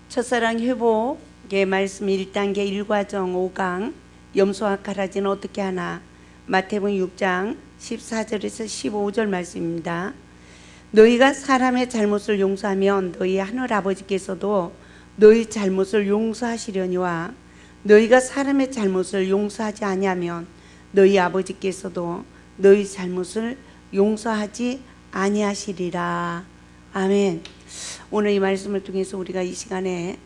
첫사랑 회복의 말씀 1단계 1과정 5강 염소와 가라지는 어떻게 하나. 마태복음 6장 14절에서 15절 말씀입니다. 너희가 사람의 잘못을 용서하면 너희 하늘 아버지께서도 너희 잘못을 용서하시려니와 너희가 사람의 잘못을 용서하지 아니하면 너희 아버지께서도 너희 잘못을 용서하지 아니하시리라. 아멘. 오늘 이 말씀을 통해서 우리가 이 시간에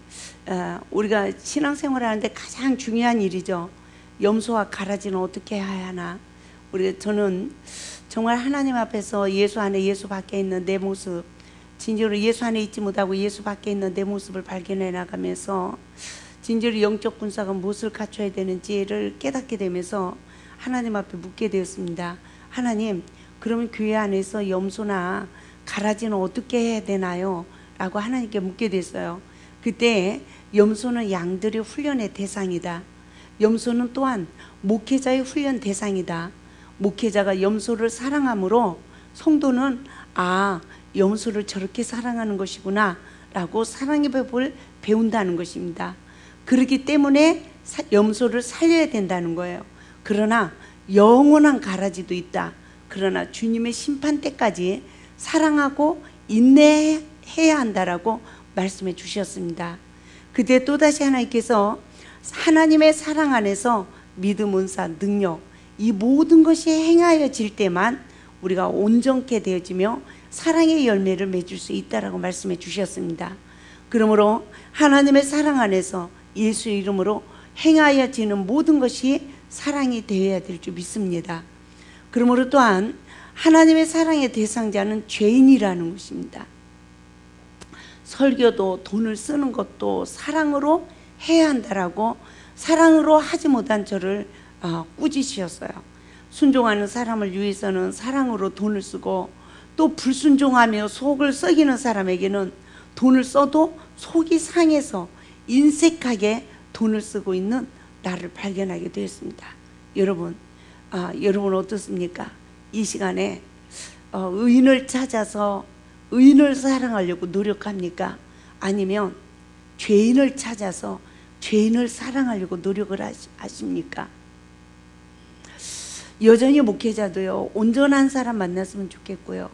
우리가 신앙생활을 하는데 가장 중요한 일이죠. 염소와 가라지는 어떻게 해야 하나. 저는 정말 하나님 앞에서 예수 안에 예수 밖에 있는 내 모습, 진짜로 예수 안에 있지 못하고 예수 밖에 있는 내 모습을 발견해 나가면서 진짜로 영적 군사가 무엇을 갖춰야 되는지를 깨닫게 되면서 하나님 앞에 묻게 되었습니다. 하나님, 그러면 교회 안에서 염소나 가라지는 어떻게 해야 되나요? 라고 하나님께 묻게 됐어요. 그때 염소는 양들의 훈련의 대상이다. 염소는 또한 목회자의 훈련 대상이다. 목회자가 염소를 사랑함으로 성도는 염소를 저렇게 사랑하는 것이구나 라고 사랑의 법을 배운다는 것입니다. 그렇기 때문에 염소를 살려야 된다는 거예요. 그러나 영원한 가라지도 있다. 그러나 주님의 심판 때까지 사랑하고 인내해야 한다라고 말씀해 주셨습니다. 그때 또다시 하나님께서 하나님의 사랑 안에서 믿음, 은사, 능력 이 모든 것이 행하여질 때만 우리가 온전케 되어지며 사랑의 열매를 맺을 수 있다라고 말씀해 주셨습니다. 그러므로 하나님의 사랑 안에서 예수의 이름으로 행하여지는 모든 것이 사랑이 되어야 될 줄 믿습니다. 그러므로 또한 하나님의 사랑의 대상자는 죄인이라는 것입니다. 설교도 돈을 쓰는 것도 사랑으로 해야 한다라고 사랑으로 하지 못한 저를 꾸짖으셨어요. 순종하는 사람을 위해서는 사랑으로 돈을 쓰고 또 불순종하며 속을 썩이는 사람에게는 돈을 써도 속이 상해서 인색하게 돈을 쓰고 있는 나를 발견하게 되었습니다. 여러분 어떻습니까? 이 시간에 의인을 찾아서 의인을 사랑하려고 노력합니까? 아니면 죄인을 찾아서 죄인을 사랑하려고 노력을 하십니까? 여전히 목회자도요, 온전한 사람 만났으면 좋겠고요.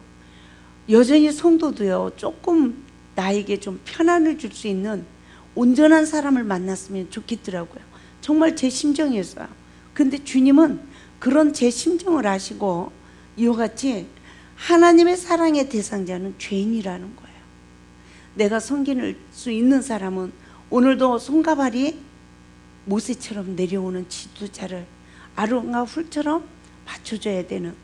여전히 성도도요, 조금 나에게 좀 편안을 줄 수 있는 온전한 사람을 만났으면 좋겠더라고요. 정말 제 심정이었어요. 근데 주님은 그런 제 심정을 아시고 이와 같이 하나님의 사랑의 대상자는 죄인이라는 거예요. 내가 섬길 수 있는 사람은 오늘도 손과 발이 모세처럼 내려오는 지도자를 아론과 훌처럼 받쳐줘야 되는,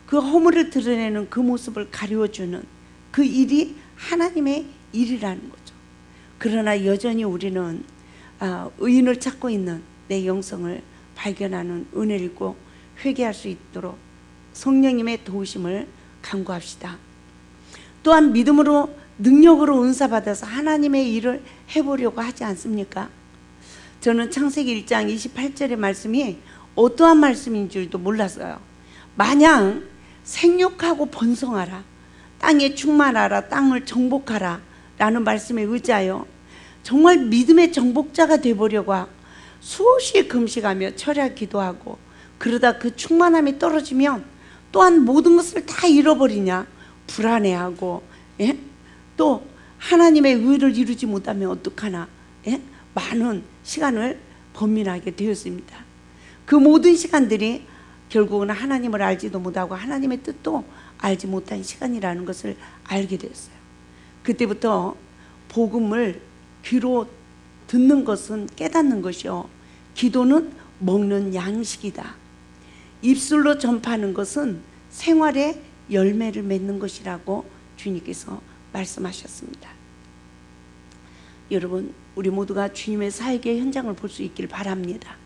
그 허물을 드러내는 그 모습을 가려주는 그 일이 하나님의 일이라는 거죠. 그러나 여전히 우리는 의인을 찾고 있는 내 영성을 발견하는 은혜를 입고 회개할 수 있도록 성령님의 도우심을 간구합시다. 또한 믿음으로 능력으로 은사받아서 하나님의 일을 해보려고 하지 않습니까? 저는 창세기 1장 28절의 말씀이 어떠한 말씀인 줄도 몰랐어요. 마냥 생육하고 번성하라, 땅에 충만하라, 땅을 정복하라 라는 말씀에 의지하여 정말 믿음의 정복자가 되보려고 수없이 금식하며 철야 기도하고 그러다 그 충만함이 떨어지면 또한 모든 것을 다 잃어버리냐 불안해하고, 또 하나님의 의를 이루지 못하면 어떡하나, 많은 시간을 범민하게 되었습니다. 그 모든 시간들이 결국은 하나님을 알지도 못하고 하나님의 뜻도 알지 못한 시간이라는 것을 알게 되었어요. 그때부터 복음을 귀로 듣는 것은 깨닫는 것이요, 기도는 먹는 양식이다. 입술로 전파하는 것은 생활의 열매를 맺는 것이라고 주님께서 말씀하셨습니다. 여러분, 우리 모두가 주님의 사역의 현장을 볼 수 있길 바랍니다.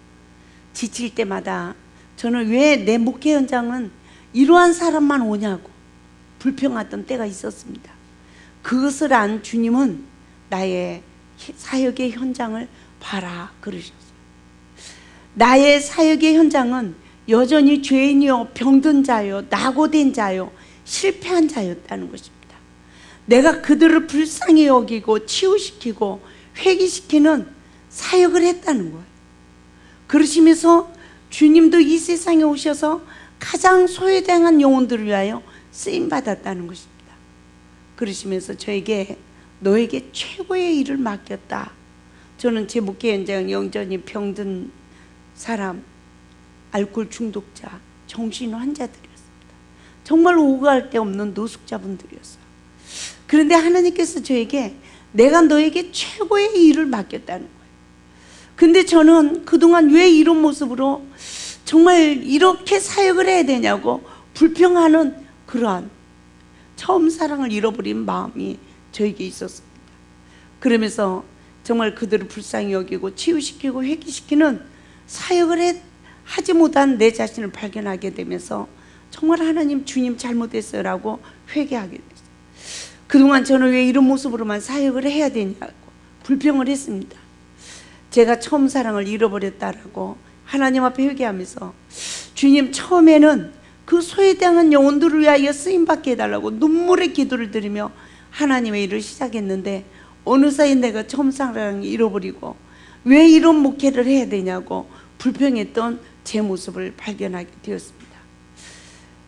지칠 때마다 저는 왜 내 목회 현장은 이러한 사람만 오냐고 불평하던 때가 있었습니다. 그것을 안 주님은 나의 사역의 현장을 봐라 그러셨어요. 나의 사역의 현장은 여전히 죄인이요, 병든 자요, 낙오된 자요, 실패한 자였다는 것입니다. 내가 그들을 불쌍히 여기고 치유시키고 회개시키는 사역을 했다는 거예요. 그러시면서 주님도 이 세상에 오셔서 가장 소외당한 영혼들을 위하여 쓰임받았다는 것입니다. 그러시면서 저에게 너에게 최고의 일을 맡겼다. 저는 제 목회 현장은 영전히 병든 사람, 알코올 중독자, 정신 환자들이었습니다. 정말 오갈 데 없는 노숙자분들이었어요. 그런데 하나님께서 저에게 내가 너에게 최고의 일을 맡겼다는 거예요. 근데 저는 그동안 왜 이런 모습으로 정말 이렇게 사역을 해야 되냐고 불평하는 그러한 처음 사랑을 잃어버린 마음이 저에게 있었습니다. 그러면서 정말 그들을 불쌍히 여기고 치유시키고 회개시키는 사역을 하지 못한 내 자신을 발견하게 되면서 정말 하나님 주님 잘못했어요 라고 회개하게 됐어요. 그동안 저는 왜 이런 모습으로만 사역을 해야 되냐고 불평을 했습니다. 제가 처음 사랑을 잃어버렸다라고 하나님 앞에 회개하면서 주님 처음에는 그 소외당한 영혼들을 위하여 쓰임받게 해달라고 눈물의 기도를 드리며 하나님의 일을 시작했는데 어느 사이 내가 처음 사랑을 잃어버리고 왜 이런 목회를 해야 되냐고 불평했던 제 모습을 발견하게 되었습니다.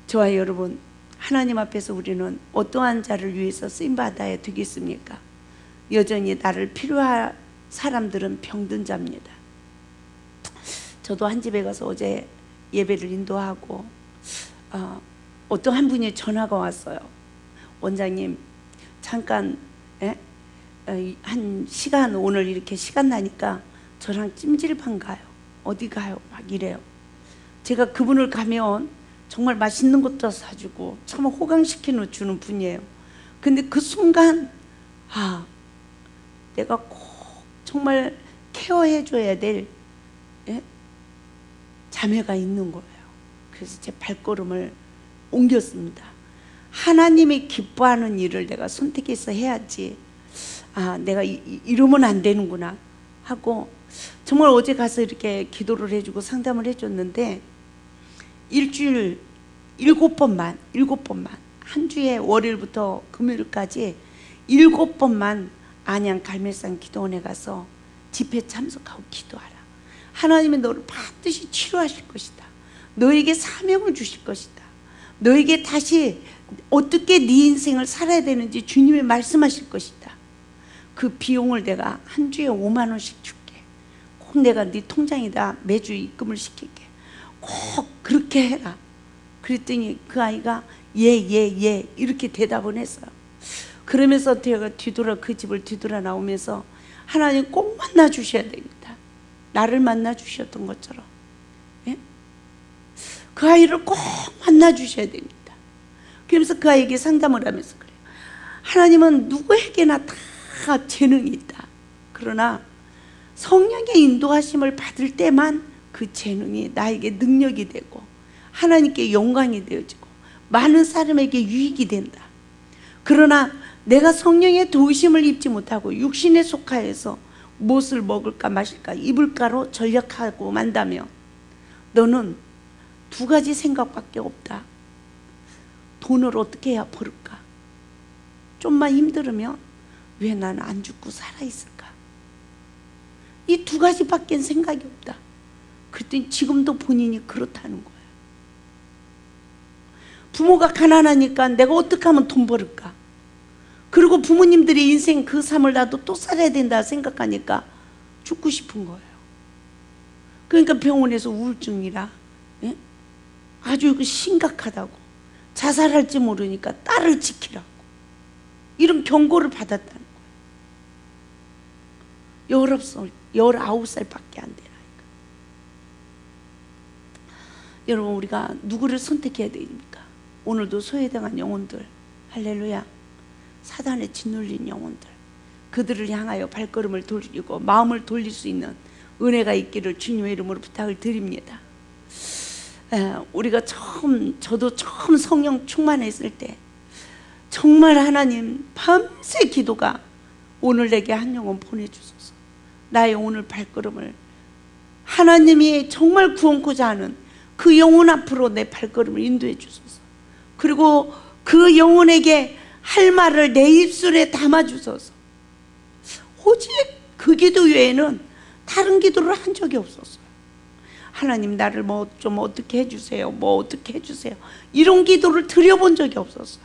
저와 여러분, 하나님 앞에서 우리는 어떠한 자를 위해서 쓰임받아야 되겠습니까? 여전히 나를 필요한 사람들은 병든 자입니다. 저도 한 집에 가서 어제 예배를 인도하고 어떤 한 분이 전화가 왔어요. 원장님 잠깐 한 시간 오늘 이렇게 시간 나니까 저랑 찜질방 가요. 어디 가요? 막 이래요. 제가 그분을 가면 정말 맛있는 것도 사주고 참 호강시켜 주는 분이에요. 근데 그 순간 내가 꼭 정말 케어해 줘야 될 자매가 있는 거예요. 그래서 제 발걸음을 옮겼습니다. 하나님이 기뻐하는 일을 내가 선택해서 해야지. 내가 이러면 안 되는구나 하고 정말 어제 가서 이렇게 기도를 해주고 상담을 해줬는데 일주일 7번만 한 주에 월요일부터 금요일까지 7번만 안양 갈매산 기도원에 가서 집회 참석하고 기도하라. 하나님이 너를 반드시 치료하실 것이다. 너에게 사명을 주실 것이다. 너에게 다시 어떻게 네 인생을 살아야 되는지 주님이 말씀하실 것이다. 그 비용을 내가 한 주에 5만 원씩 줄게. 꼭 내가 네 통장에다 매주 입금을 시킬게. 꼭 그렇게 해라. 그랬더니 그 아이가 예 이렇게 대답을 했어요. 그러면서 제가 그 집을 뒤돌아 나오면서 하나님 꼭 만나 주셔야 됩니다. 나를 만나 주셨던 것처럼 그 아이를 꼭 만나 주셔야 됩니다. 그러면서 그 아이에게 상담을 하면서 그래요. 하나님은 누구에게나 다 재능이 있다. 그러나 성령의 인도하심을 받을 때만 그 재능이 나에게 능력이 되고 하나님께 영광이 되어지고 많은 사람에게 유익이 된다. 그러나 내가 성령의 도우심을 입지 못하고 육신에 속하여서 무엇을 먹을까 마실까 입을까로 전략하고 만다면 너는 두 가지 생각밖에 없다. 돈을 어떻게 해야 벌을까? 좀만 힘들으면 왜 나는 안 죽고 살아있을까? 이 두 가지밖에 생각이 없다. 그랬더니 지금도 본인이 그렇다는 거야. 부모가 가난하니까 내가 어떻게 하면 돈 벌을까? 그리고 부모님들의 인생 그 삶을 나도 또 살아야 된다 생각하니까 죽고 싶은 거예요. 그러니까 병원에서 우울증이라 아주 심각하다고 자살할지 모르니까 딸을 지키라고 이런 경고를 받았다는 거예요. 19살밖에 안 되니까. 여러분, 우리가 누구를 선택해야 됩니까? 오늘도 소외당한 영혼들, 할렐루야, 사단에 짓눌린 영혼들, 그들을 향하여 발걸음을 돌리고 마음을 돌릴 수 있는 은혜가 있기를 주님의 이름으로 부탁을 드립니다. 우리가 저도 처음 성령 충만했을 때 정말 하나님 밤새 기도가 오늘 내게 한 영혼 보내주소서. 나의 오늘 발걸음을 하나님이 정말 구원코자 하는 그 영혼 앞으로 내 발걸음을 인도해 주소서. 그리고 그 영혼에게 할 말을 내 입술에 담아주소서. 오직 그 기도 외에는 다른 기도를 한 적이 없었어요. 하나님 나를 뭐 좀 어떻게 해주세요, 뭐 어떻게 해주세요, 이런 기도를 드려본 적이 없었어요.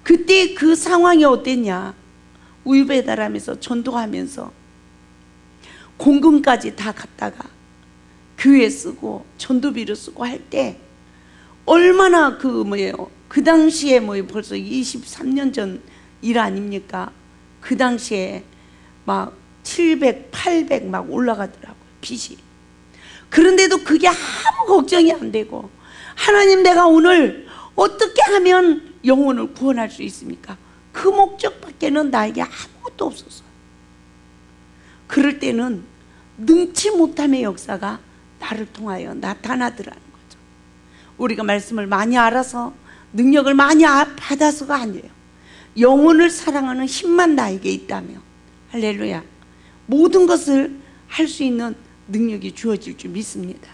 그때 그 상황이 어땠냐, 우유 배달하면서 전도하면서 공금까지 다 갖다가 교회 쓰고 전도비를 쓰고 할 때 얼마나 그 당시에 벌써 23년 전 일 아닙니까? 그 당시에 막 700, 800 막 올라가더라고요, 빚이. 그런데도 그게 아무 걱정이 안 되고, 하나님 내가 오늘 어떻게 하면 영혼을 구원할 수 있습니까? 그 목적밖에는 나에게 아무것도 없었어요. 그럴 때는 능치 못함의 역사가 나를 통하여 나타나더라는 거죠. 우리가 말씀을 많이 알아서 능력을 많이 받아서가 아니에요. 영혼을 사랑하는 힘만 나에게 있다며, 할렐루야, 모든 것을 할 수 있는 능력이 주어질 줄 믿습니다.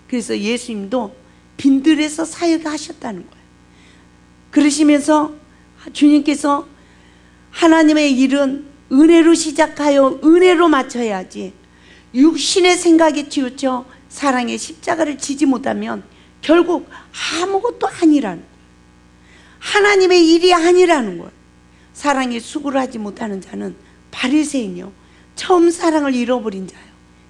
그래서 예수님도 빈들에서 사역하셨다는 거예요. 그러시면서 주님께서 하나님의 일은 은혜로 시작하여 은혜로 마쳐야지, 육신의 생각에 치우쳐 사랑의 십자가를 지지 못하면 결국 아무것도 아니라는 거예요. 하나님의 일이 아니라는 거예요. 사랑의 수고를 하지 못하는 자는 바리새인이요, 처음 사랑을 잃어버린 자요,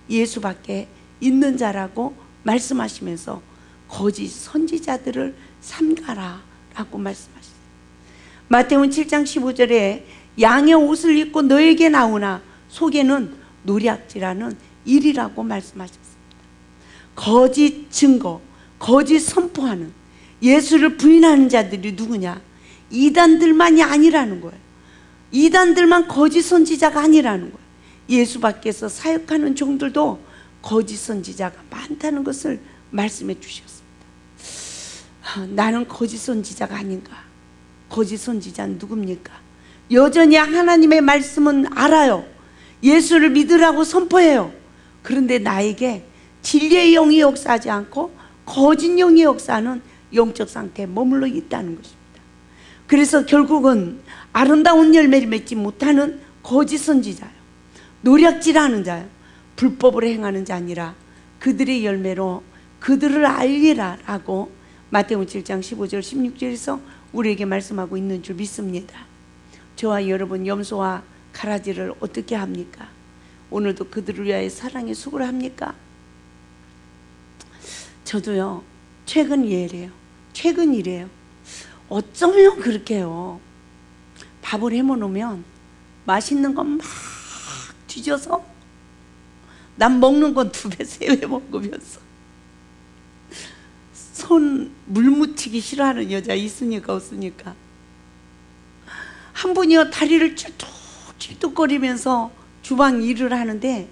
예수밖에 있는 자라고 말씀하시면서 거짓 선지자들을 삼가라 라고 말씀하셨어요. 마태복음 7장 15절에 양의 옷을 입고 너에게 나오나 속에는 노략질하는 일이라고 말씀하셨습니다. 거짓 증거, 거짓 선포하는, 예수를 부인하는 자들이 누구냐? 이단들만이 아니라는 거예요. 이단들만 거짓 선지자가 아니라는 거예요. 예수 밖에서 사역하는 종들도 거짓 선지자가 많다는 것을 말씀해 주셨습니다. 나는 거짓 선지자가 아닌가? 거짓 선지자는 누굽니까? 여전히 하나님의 말씀은 알아요. 예수를 믿으라고 선포해요. 그런데 나에게 진리의 영이 역사하지 않고 거짓 영이 역사하는 영적 상태에 머물러 있다는 것입니다. 그래서 결국은 아름다운 열매를 맺지 못하는 거짓 선지자요, 노략질하는 자요, 불법을 행하는 자 아니라 그들의 열매로 그들을 알리라 라고 마태복음 7장 15절 16절에서 우리에게 말씀하고 있는 줄 믿습니다. 저와 여러분, 염소와 가라지를 어떻게 합니까? 오늘도 그들을 위하여 사랑의 수고를 합니까? 저도요, 최근 일이에요. 어쩌면 그렇게 해요. 밥을 해놓으면 맛있는 건 막 뒤져서 난 먹는 건 2배, 3배 먹으면서 손 물 묻히기 싫어하는 여자 있으니까 없으니까, 한 분이요 다리를 찔뚝찔뚝거리면서 주방 일을 하는데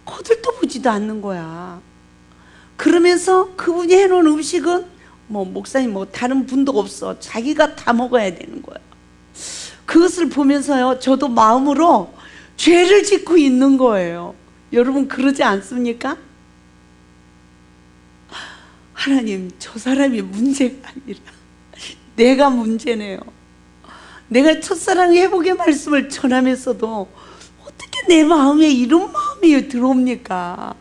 거들떠 보지도 않는 거야. 그러면서 그분이 해놓은 음식은 목사님 다른 분도 없어, 자기가 다 먹어야 되는 거야. 그것을 보면서요 저도 마음으로 죄를 짓고 있는 거예요. 여러분 그러지 않습니까? 하나님, 저 사람이 문제가 아니라 내가 문제네요. 내가 첫사랑 회복의 말씀을 전하면서도 어떻게 내 마음에 이런 마음이 들어옵니까?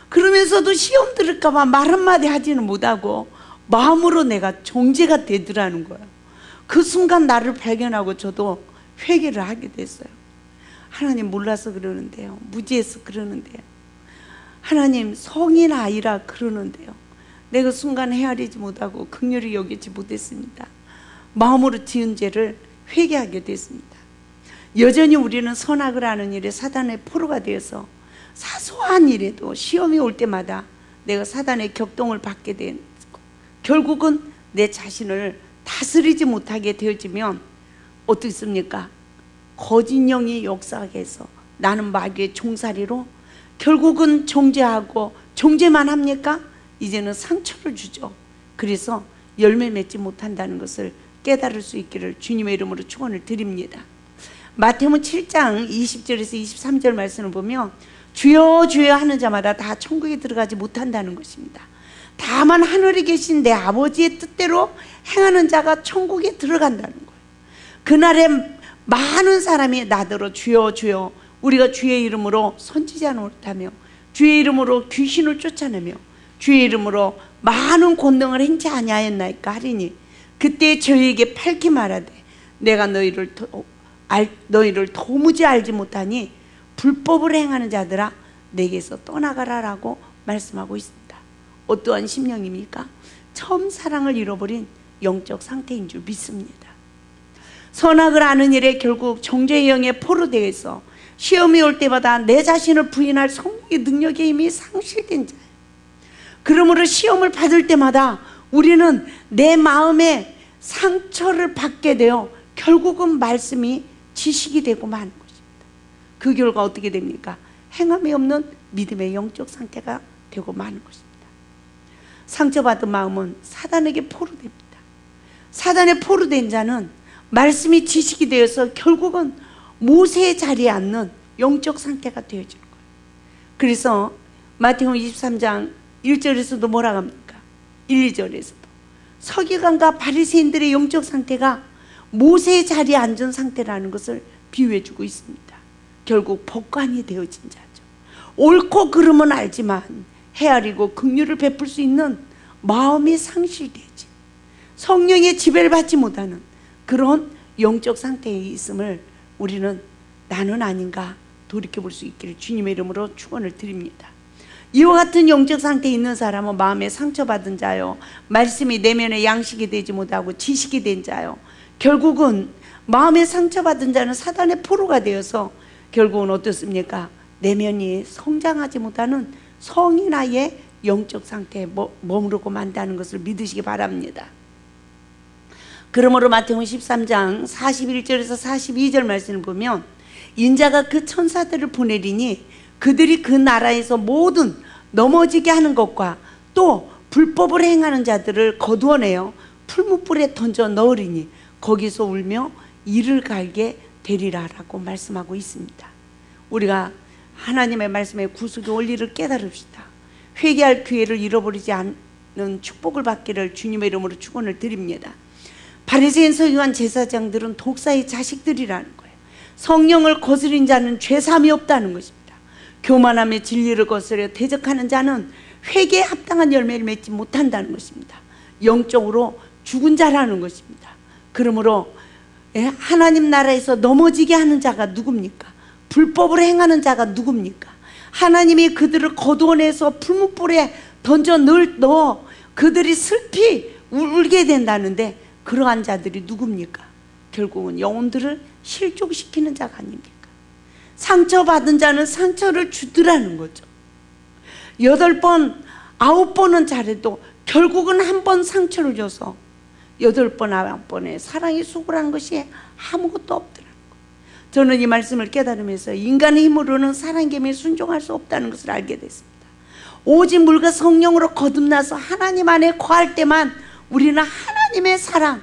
그러면서도 시험 들을까 봐 말 한마디 하지는 못하고 마음으로 내가 정죄가 되더라는 거예요. 그 순간 나를 발견하고 저도 회개를 하게 됐어요. 하나님, 몰라서 그러는데요, 무지해서 그러는데요, 하나님, 성인 아이라 그러는데요, 내가 순간 헤아리지 못하고 긍휼히 여기지 못했습니다. 마음으로 지은 죄를 회개하게 됐습니다. 여전히 우리는 선악을 하는 일에 사단의 포로가 되어서 사소한 일에도 시험이 올 때마다 내가 사단의 격동을 받게 되고, 결국은 내 자신을 다스리지 못하게 되어지면 어떻습니까? 거짓 영이 역사하게 해서 나는 마귀의 종살이로 결국은 정죄하고, 정죄만 합니까? 이제는 상처를 주죠. 그래서 열매 맺지 못한다는 것을 깨달을 수 있기를 주님의 이름으로 축원을 드립니다. 마태복음 7장 20절에서 23절 말씀을 보면 주여 주여 하는 자마다 다 천국에 들어가지 못한다는 것입니다. 다만 하늘에 계신 내 아버지의 뜻대로 행하는 자가 천국에 들어간다는 거예요. 그날에 많은 사람이 나더러 주여 주여 우리가 주의 이름으로 선지자 노릇하며 주의 이름으로 귀신을 쫓아내며 주의 이름으로 많은 권능을 행치 아니하였나이까 하리니 그때 저희에게 밝히 말하되 내가 너희를 도무지 알지 못하니 불법을 행하는 자들아 내게서 떠나가라라고 말씀하고 있습니다. 어떠한 심령입니까? 처음 사랑을 잃어버린 영적 상태인 줄 믿습니다. 선악을 아는 일에 결국 정죄의 영에 포로되어서 시험이 올 때마다 내 자신을 부인할 성령의 능력의 힘이 상실된 자예요. 그러므로 시험을 받을 때마다 우리는 내 마음에 상처를 받게 되어 결국은 말씀이 지식이 되고 마는 것입니다. 그 결과 어떻게 됩니까? 행함이 없는 믿음의 영적 상태가 되고 마는 것입니다. 상처받은 마음은 사단에게 포로됩니다. 사단에 포로된 자는 말씀이 지식이 되어서 결국은 모세의 자리에 앉는 영적 상태가 되어지는 거예요. 그래서 마태복음 23장 1절에서도 뭐라고 합니까? 1, 2절에서도 서기관과 바리새인들의 영적 상태가 모세의 자리에 앉은 상태라는 것을 비유해 주고 있습니다. 결국 법관이 되어진 자죠. 옳고 그름은 알지만 헤아리고 긍휼을 베풀 수 있는 마음이 상실되지 성령의 지배를 받지 못하는 그런 영적 상태에 있음을 우리는 나는 아닌가 돌이켜볼 수 있기를 주님의 이름으로 축원을 드립니다. 이와 같은 영적 상태에 있는 사람은 마음에 상처받은 자요, 말씀이 내면에 양식이 되지 못하고 지식이 된 자요, 결국은 마음에 상처받은 자는 사단의 포로가 되어서 결국은 어떻습니까? 내면이 성장하지 못하는 성인아이의 영적 상태에 머무르고 만다는 것을 믿으시기 바랍니다. 그러므로 마태복음 13장 41절에서 42절 말씀을 보면 인자가 그 천사들을 보내리니 그들이 그 나라에서 모든 넘어지게 하는 것과 또 불법을 행하는 자들을 거두어내어 풀무불에 던져 넣으리니 거기서 울며 이를 갈게 되리라라고 말씀하고 있습니다. 우리가 하나님의 말씀에 구속의 원리를 깨달읍시다. 회개할 기회를 잃어버리지 않는 축복을 받기를 주님의 이름으로 축원을 드립니다. 바리새인 서기관 제사장들은 독사의 자식들이라는 거예요. 성령을 거스린 자는 죄사함이 없다는 것입니다. 교만함의 진리를 거스려 대적하는 자는 회개에 합당한 열매를 맺지 못한다는 것입니다. 영적으로 죽은 자라는 것입니다. 그러므로 하나님 나라에서 넘어지게 하는 자가 누굽니까? 불법을 행하는 자가 누굽니까? 하나님이 그들을 거두어내서 풀무불에 던져 넣어 그들이 슬피 울게 된다는데 그러한 자들이 누굽니까? 결국은 영혼들을 실족시키는 자가 아닙니까? 상처받은 자는 상처를 주더라는 거죠. 8번, 9번은 잘해도 결국은 한 번 상처를 줘서 8번, 9번에 사랑이 수고한 것이 아무것도 없더라는 거예요. 저는 이 말씀을 깨달으면서 인간의 힘으로는 사랑개미에 순종할 수 없다는 것을 알게 됐습니다. 오직 물과 성령으로 거듭나서 하나님 안에 거할 때만 우리는 하나님의 사랑,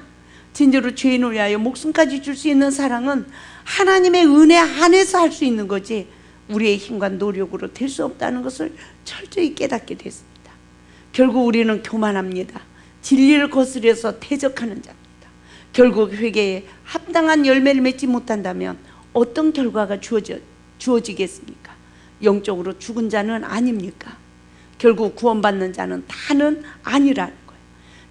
진짜로 죄인을 위하여 목숨까지 줄 수 있는 사랑은 하나님의 은혜 안에서 할 수 있는 거지 우리의 힘과 노력으로 될 수 없다는 것을 철저히 깨닫게 됐습니다. 결국 우리는 교만합니다. 진리를 거스려서 대적하는 자입니다. 결국 회개에 합당한 열매를 맺지 못한다면 어떤 결과가 주어지겠습니까? 영적으로 죽은 자는 아닙니까? 결국 구원받는 자는 다는 아니라는 거예요.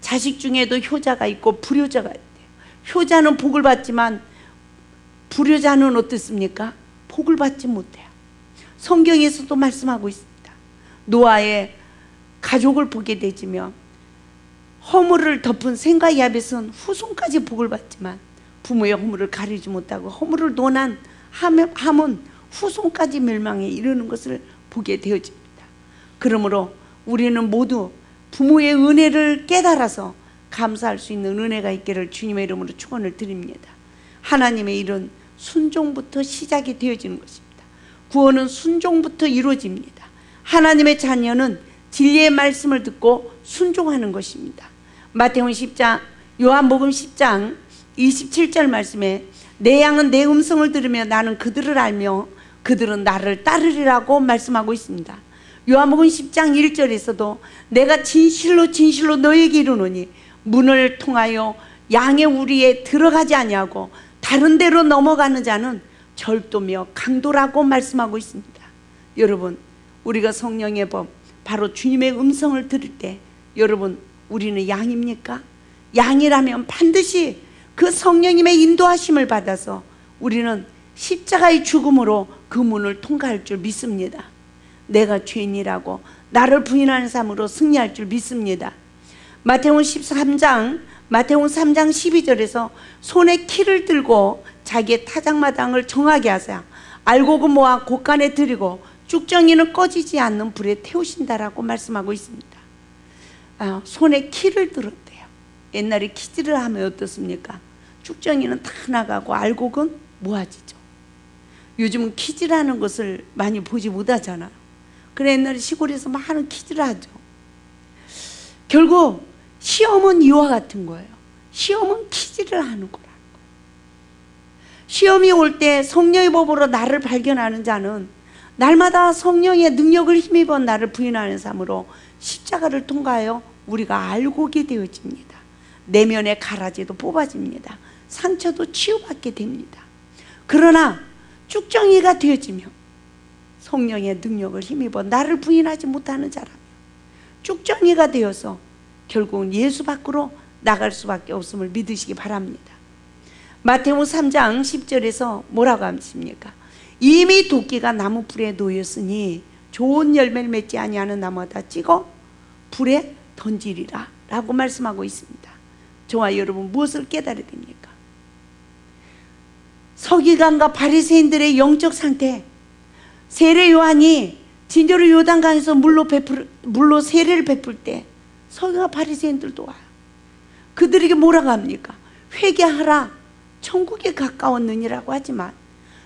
자식 중에도 효자가 있고 불효자가 있대요. 효자는 복을 받지만 불효자는 어떻습니까? 복을 받지 못해요. 성경에서도 말씀하고 있습니다. 노아의 가족을 보게 되지면 허물을 덮은 셈과 야벳은 후손까지 복을 받지만 부모의 허물을 가리지 못하고 허물을 논한 함은 후손까지 멸망에 이르는 것을 보게 되어집니다. 그러므로 우리는 모두 부모의 은혜를 깨달아서 감사할 수 있는 은혜가 있기를 주님의 이름으로 축원을 드립니다. 하나님의 일은 순종부터 시작이 되어지는 것입니다. 구원은 순종부터 이루어집니다. 하나님의 자녀는 진리의 말씀을 듣고 순종하는 것입니다. 마태복음 10장, 요한복음 10장 27절 말씀에 내 양은 내 음성을 들으며 나는 그들을 알며 그들은 나를 따르리라고 말씀하고 있습니다. 요한복음 10장 1절에서도 내가 진실로 진실로 너에게 이르노니 문을 통하여 양의 우리에 들어가지 아니하고 다른 데로 넘어가는 자는 절도며 강도라고 말씀하고 있습니다. 여러분, 우리가 성령의 법, 바로 주님의 음성을 들을 때 여러분, 우리는 양입니까? 양이라면 반드시 그 성령님의 인도하심을 받아서 우리는 십자가의 죽음으로 그 문을 통과할 줄 믿습니다. 내가 죄인이라고 나를 부인하는 삶으로 승리할 줄 믿습니다. 마태복음 3장 12절에서 손에 키를 들고 자기의 타작마당을 정하게 하사 알곡을 모아 곳간에 들이고 쭉정이는 꺼지지 않는 불에 태우신다라고 말씀하고 있습니다. 손에 키를 들었대요. 옛날에 키질을 하면 어떻습니까? 쭉정이는 다 나가고 알곡은 모아지죠. 요즘은 키질하는 것을 많이 보지 못하잖아요. 그래 옛날에 시골에서 많은 키질을 하죠. 결국 시험은 이와 같은 거예요. 시험은 키질을 하는 거라는 거예요. 시험이 올 때 성령의 법으로 나를 발견하는 자는 날마다 성령의 능력을 힘입어 나를 부인하는 삶으로 십자가를 통과하여 우리가 알곡이 되어집니다. 내면의 가라지도 뽑아집니다. 상처도 치유받게 됩니다. 그러나 쭉정이가 되어지며 성령의 능력을 힘입어 나를 부인하지 못하는 자라면 쭉정이가 되어서 결국은 예수 밖으로 나갈 수밖에 없음을 믿으시기 바랍니다. 마태복음 3장 10절에서 뭐라고 하십니까? 이미 도끼가 나무 불에 놓였으니 좋은 열매를 맺지 아니하는 나무마다 찍어 불에 던지리라 라고 말씀하고 있습니다. 저와 여러분 무엇을 깨달아야 됩니까? 서기관과 바리새인들의 영적 상태, 세례 요한이 진저로 요단강에서 물로 세례를 베풀 때 서기관 바리새인들도 와요. 그들에게 뭐라고 합니까? 회개하라, 천국에 가까웠느니라고 하지만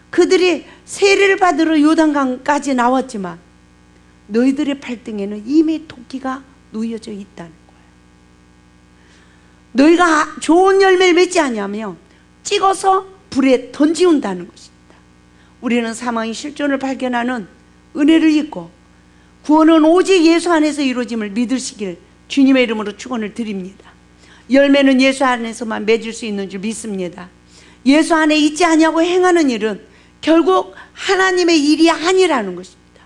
그들이 세례를 받으러 요단강까지 나왔지만 너희들의 발등에는 이미 도끼가 놓여져 있다는 거예요. 너희가 좋은 열매를 맺지 않으면 찍어서 불에 던지운다는 것입니다. 우리는 사망의 실존을 발견하는 은혜를 입고 구원은 오직 예수 안에서 이루어짐을 믿으시길 주님의 이름으로 축원을 드립니다. 열매는 예수 안에서만 맺을 수 있는 줄 믿습니다. 예수 안에 있지 아니하고 행하는 일은 결국 하나님의 일이 아니라는 것입니다.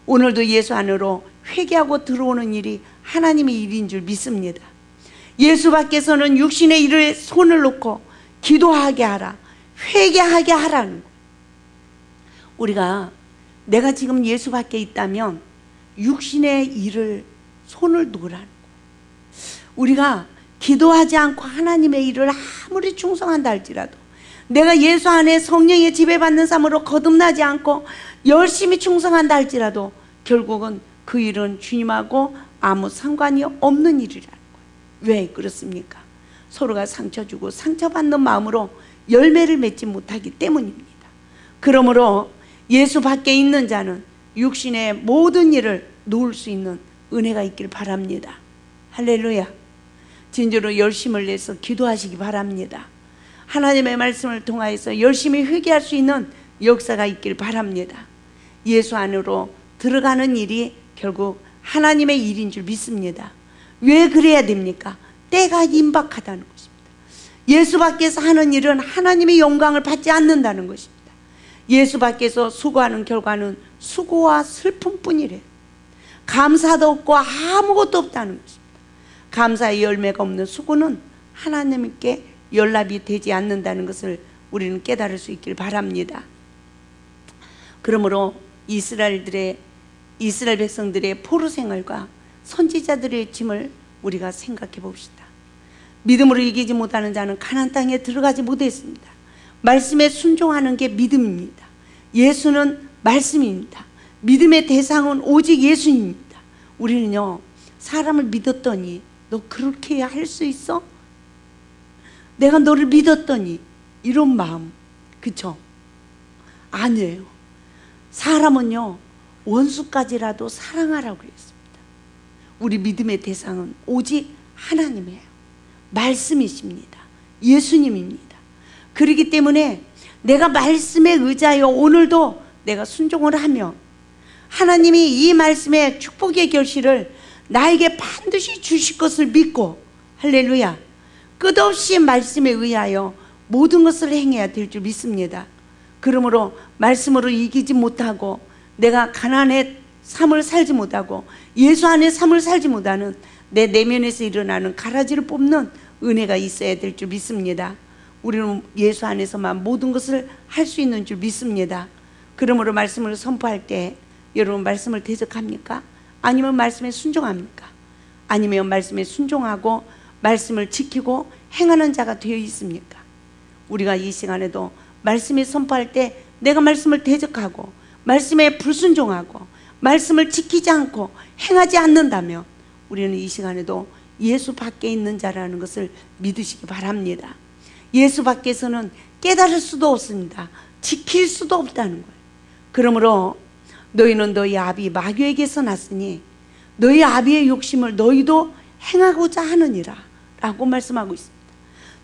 오늘도 예수 안으로 회개하고 들어오는 일이 하나님의 일인 줄 믿습니다. 예수 밖에서는 육신의 일에 손을 놓고 기도하게 하라, 회개하게 하라는 거예요. 우리가 내가 지금 예수 밖에 있다면 육신의 일을 손을 놓으라는 거예요. 우리가 기도하지 않고 하나님의 일을 아무리 충성한다 할지라도 내가 예수 안에 성령의 지배받는 삶으로 거듭나지 않고 열심히 충성한다 할지라도 결국은 그 일은 주님하고 아무 상관이 없는 일이라는 거예요. 왜 그렇습니까? 서로가 상처 주고 상처받는 마음으로 열매를 맺지 못하기 때문입니다. 그러므로 예수 밖에 있는 자는 육신의 모든 일을 놓을 수 있는 은혜가 있길 바랍니다. 할렐루야. 진짜로 열심을 내서 기도하시기 바랍니다. 하나님의 말씀을 통하여서 열심히 회개할 수 있는 역사가 있길 바랍니다. 예수 안으로 들어가는 일이 결국 하나님의 일인 줄 믿습니다. 왜 그래야 됩니까? 때가 임박하다는 것입니다. 예수 밖에서 하는 일은 하나님의 영광을 받지 않는다는 것입니다. 예수 밖에서 수고하는 결과는 수고와 슬픔뿐이래요. 감사도 없고 아무것도 없다는 것입니다. 감사의 열매가 없는 수고는 하나님께 연락이 되지 않는다는 것을 우리는 깨달을 수 있길 바랍니다. 그러므로 이스라엘 백성들의 포로 생활과 선지자들의 짐을 우리가 생각해 봅시다. 믿음으로 이기지 못하는 자는 가나안 땅에 들어가지 못했습니다. 말씀에 순종하는 게 믿음입니다. 예수는 말씀입니다. 믿음의 대상은 오직 예수입니다. 우리는요, 사람을 믿었더니 너 그렇게 할 수 있어? 내가 너를 믿었더니 이런 마음, 그쵸? 아니에요. 사람은요, 원수까지라도 사랑하라고 그랬습니다. 우리 믿음의 대상은 오직 하나님이에요. 말씀이십니다. 예수님입니다. 그렇기 때문에 내가 말씀에 의지하여 오늘도 내가 순종을 하면 하나님이 이 말씀의 축복의 결실을 나에게 반드시 주실 것을 믿고, 할렐루야, 끝없이 말씀에 의하여 모든 것을 행해야 될 줄 믿습니다. 그러므로 말씀으로 이기지 못하고 내가 가난의 삶을 살지 못하고 예수 안에 삶을 살지 못하는 내 내면에서 일어나는 가라지를 뽑는 은혜가 있어야 될 줄 믿습니다. 우리는 예수 안에서만 모든 것을 할 수 있는 줄 믿습니다. 그러므로 말씀을 선포할 때 여러분 말씀을 대적합니까? 아니면 말씀에 순종합니까? 아니면 말씀에 순종하고 말씀을 지키고 행하는 자가 되어 있습니까? 우리가 이 시간에도 말씀에 선포할 때 내가 말씀을 대적하고 말씀에 불순종하고 말씀을 지키지 않고 행하지 않는다면 우리는 이 시간에도 예수 밖에 있는 자라는 것을 믿으시기 바랍니다. 예수 밖에서는 깨달을 수도 없습니다. 지킬 수도 없다는 거예요. 그러므로 너희는 너희 아비 마귀에게서 났으니 너희 아비의 욕심을 너희도 행하고자 하느니라 라고 말씀하고 있습니다.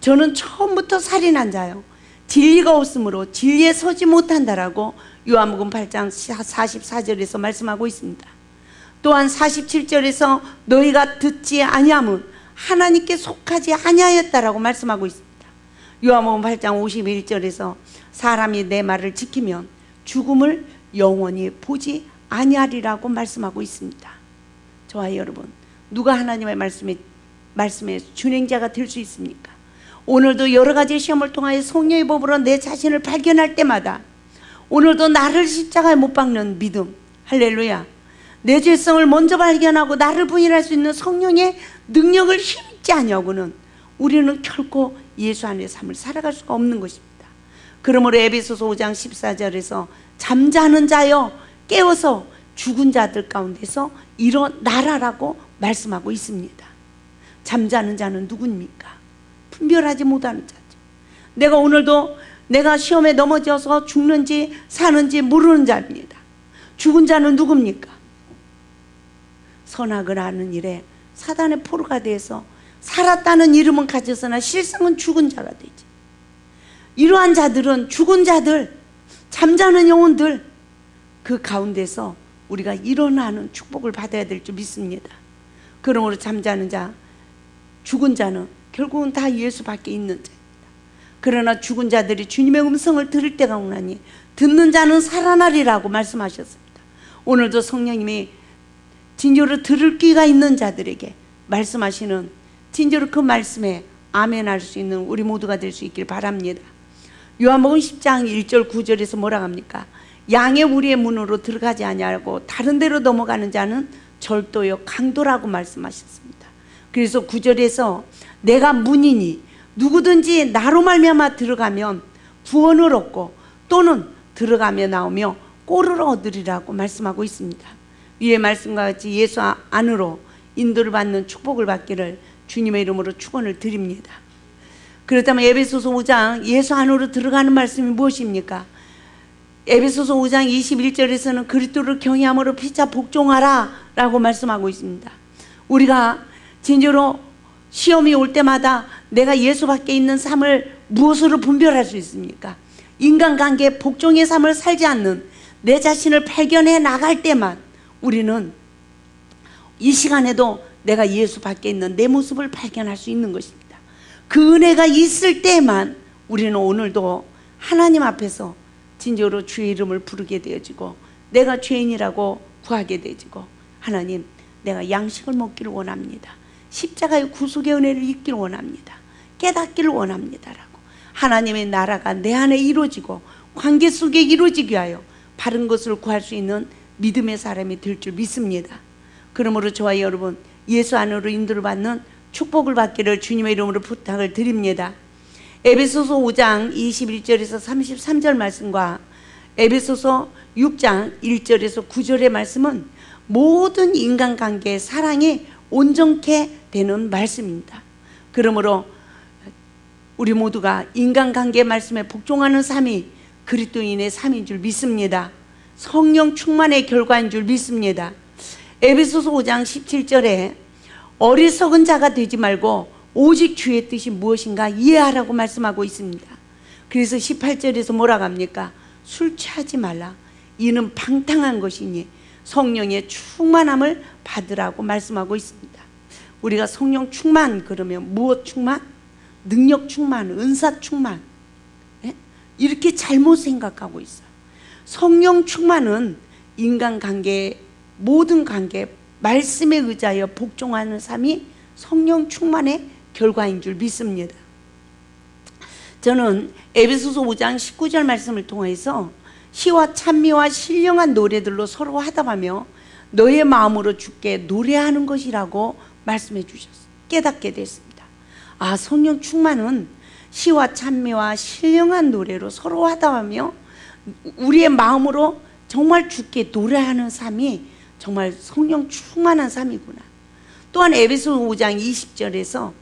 저는 처음부터 살인한 자요, 진리가 없으므로 진리에 서지 못한다라고 요한복음 8장 44절에서 말씀하고 있습니다. 또한 47절에서 너희가 듣지 아니함은 하나님께 속하지 아니하였다라고 말씀하고 있습니다. 요한복음 8장 51절에서 사람이 내 말을 지키면 죽음을 영원히 보지 아니하리라고 말씀하고 있습니다. 저와 여러분, 누가 하나님의 말씀의 준행자가 될 수 있습니까? 오늘도 여러 가지 시험을 통하여 성령의 법으로 내 자신을 발견할 때마다 오늘도 나를 십자가에 못 박는 믿음, 할렐루야, 내 죄성을 먼저 발견하고 나를 부인할 수 있는 성령의 능력을 힘있지 아니하고는 우리는 결코 예수 안의 삶을 살아갈 수가 없는 것입니다. 그러므로 에베소서 5장 14절에서 잠자는 자여 깨어서 죽은 자들 가운데서 일어나라라고 말씀하고 있습니다. 잠자는 자는 누굽니까? 분별하지 못하는 자죠. 내가 오늘도 내가 시험에 넘어져서 죽는지 사는지 모르는 자입니다. 죽은 자는 누굽니까? 선악을 하는 일에 사단의 포로가 돼서 살았다는 이름은 가졌으나 실상은 죽은 자가 되지. 이러한 자들은 죽은 자들, 잠자는 영혼들, 그 가운데서 우리가 일어나는 축복을 받아야 될 줄 믿습니다. 그러므로 잠자는 자, 죽은 자는 결국은 다 예수 밖에 있는 자입니다. 그러나 죽은 자들이 주님의 음성을 들을 때가 오나니 듣는 자는 살아나리라고 말씀하셨습니다. 오늘도 성령님이 진짜로 들을 귀가 있는 자들에게 말씀하시는, 진짜로 그 말씀에 아멘할 수 있는 우리 모두가 될 수 있길 바랍니다. 요한복음 10장 1절 9절에서 뭐라고 합니까? 양의 우리의 문으로 들어가지 아니하고 다른 데로 넘어가는 자는 절도요 강도라고 말씀하셨습니다. 그래서 9절에서 내가 문이니 누구든지 나로 말미암아 들어가면 구원을 얻고 또는 들어가며 나오며 꼴을 얻으리라고 말씀하고 있습니다. 위의 말씀과 같이 예수 안으로 인도를 받는 축복을 받기를 주님의 이름으로 축원을 드립니다. 그렇다면 에베소서 5장 예수 안으로 들어가는 말씀이 무엇입니까? 에베소서 5장 21절에서는 그리스도를 경외함으로 피차 복종하라 라고 말씀하고 있습니다. 우리가 진짜로 시험이 올 때마다 내가 예수 밖에 있는 삶을 무엇으로 분별할 수 있습니까? 인간관계 복종의 삶을 살지 않는 내 자신을 발견해 나갈 때만 우리는 이 시간에도 내가 예수 밖에 있는 내 모습을 발견할 수 있는 것입니다. 그 은혜가 있을 때만 우리는 오늘도 하나님 앞에서 진정으로 주의 이름을 부르게 되어지고 내가 죄인이라고 구하게 되어지고, 하나님, 내가 양식을 먹기를 원합니다. 십자가의 구속의 은혜를 잊기를 원합니다. 깨닫기를 원합니다라고 하나님의 나라가 내 안에 이루어지고 관계 속에 이루어지기 위하여 바른 것을 구할 수 있는 믿음의 사람이 될 줄 믿습니다. 그러므로 저와 여러분, 예수 안으로 인도를 받는 축복을 받기를 주님의 이름으로 부탁을 드립니다. 에베소서 5장 21절에서 33절 말씀과 에베소서 6장 1절에서 9절의 말씀은 모든 인간관계의 사랑이 온전케 되는 말씀입니다. 그러므로 우리 모두가 인간관계 말씀에 복종하는 삶이 그리스도인의 삶인 줄 믿습니다. 성령 충만의 결과인 줄 믿습니다. 에베소서 5장 17절에 어리석은 자가 되지 말고 오직 주의 뜻이 무엇인가 이해하라고 말씀하고 있습니다. 그래서 18절에서 뭐라고 합니까? 술 취하지 말라. 이는 방탕한 것이니 성령의 충만함을 받으라고 말씀하고 있습니다. 우리가 성령 충만 그러면 무엇 충만? 능력 충만, 은사 충만, 예? 이렇게 잘못 생각하고 있어요. 성령 충만은 인간관계, 모든 관계, 말씀에 의지하여 복종하는 삶이 성령 충만의 결과인 줄 믿습니다. 저는 에베소서 5장 19절 말씀을 통해서 시와 찬미와 신령한 노래들로 서로 화답하며 너의 마음으로 주께 노래하는 것이라고 말씀해 주셨어요. 깨닫게 됐습니다. 아, 성령 충만은 시와 찬미와 신령한 노래로 서로 화답하며 우리의 마음으로 정말 주께 노래하는 삶이 정말 성령 충만한 삶이구나. 또한 에베소 5장 20절에서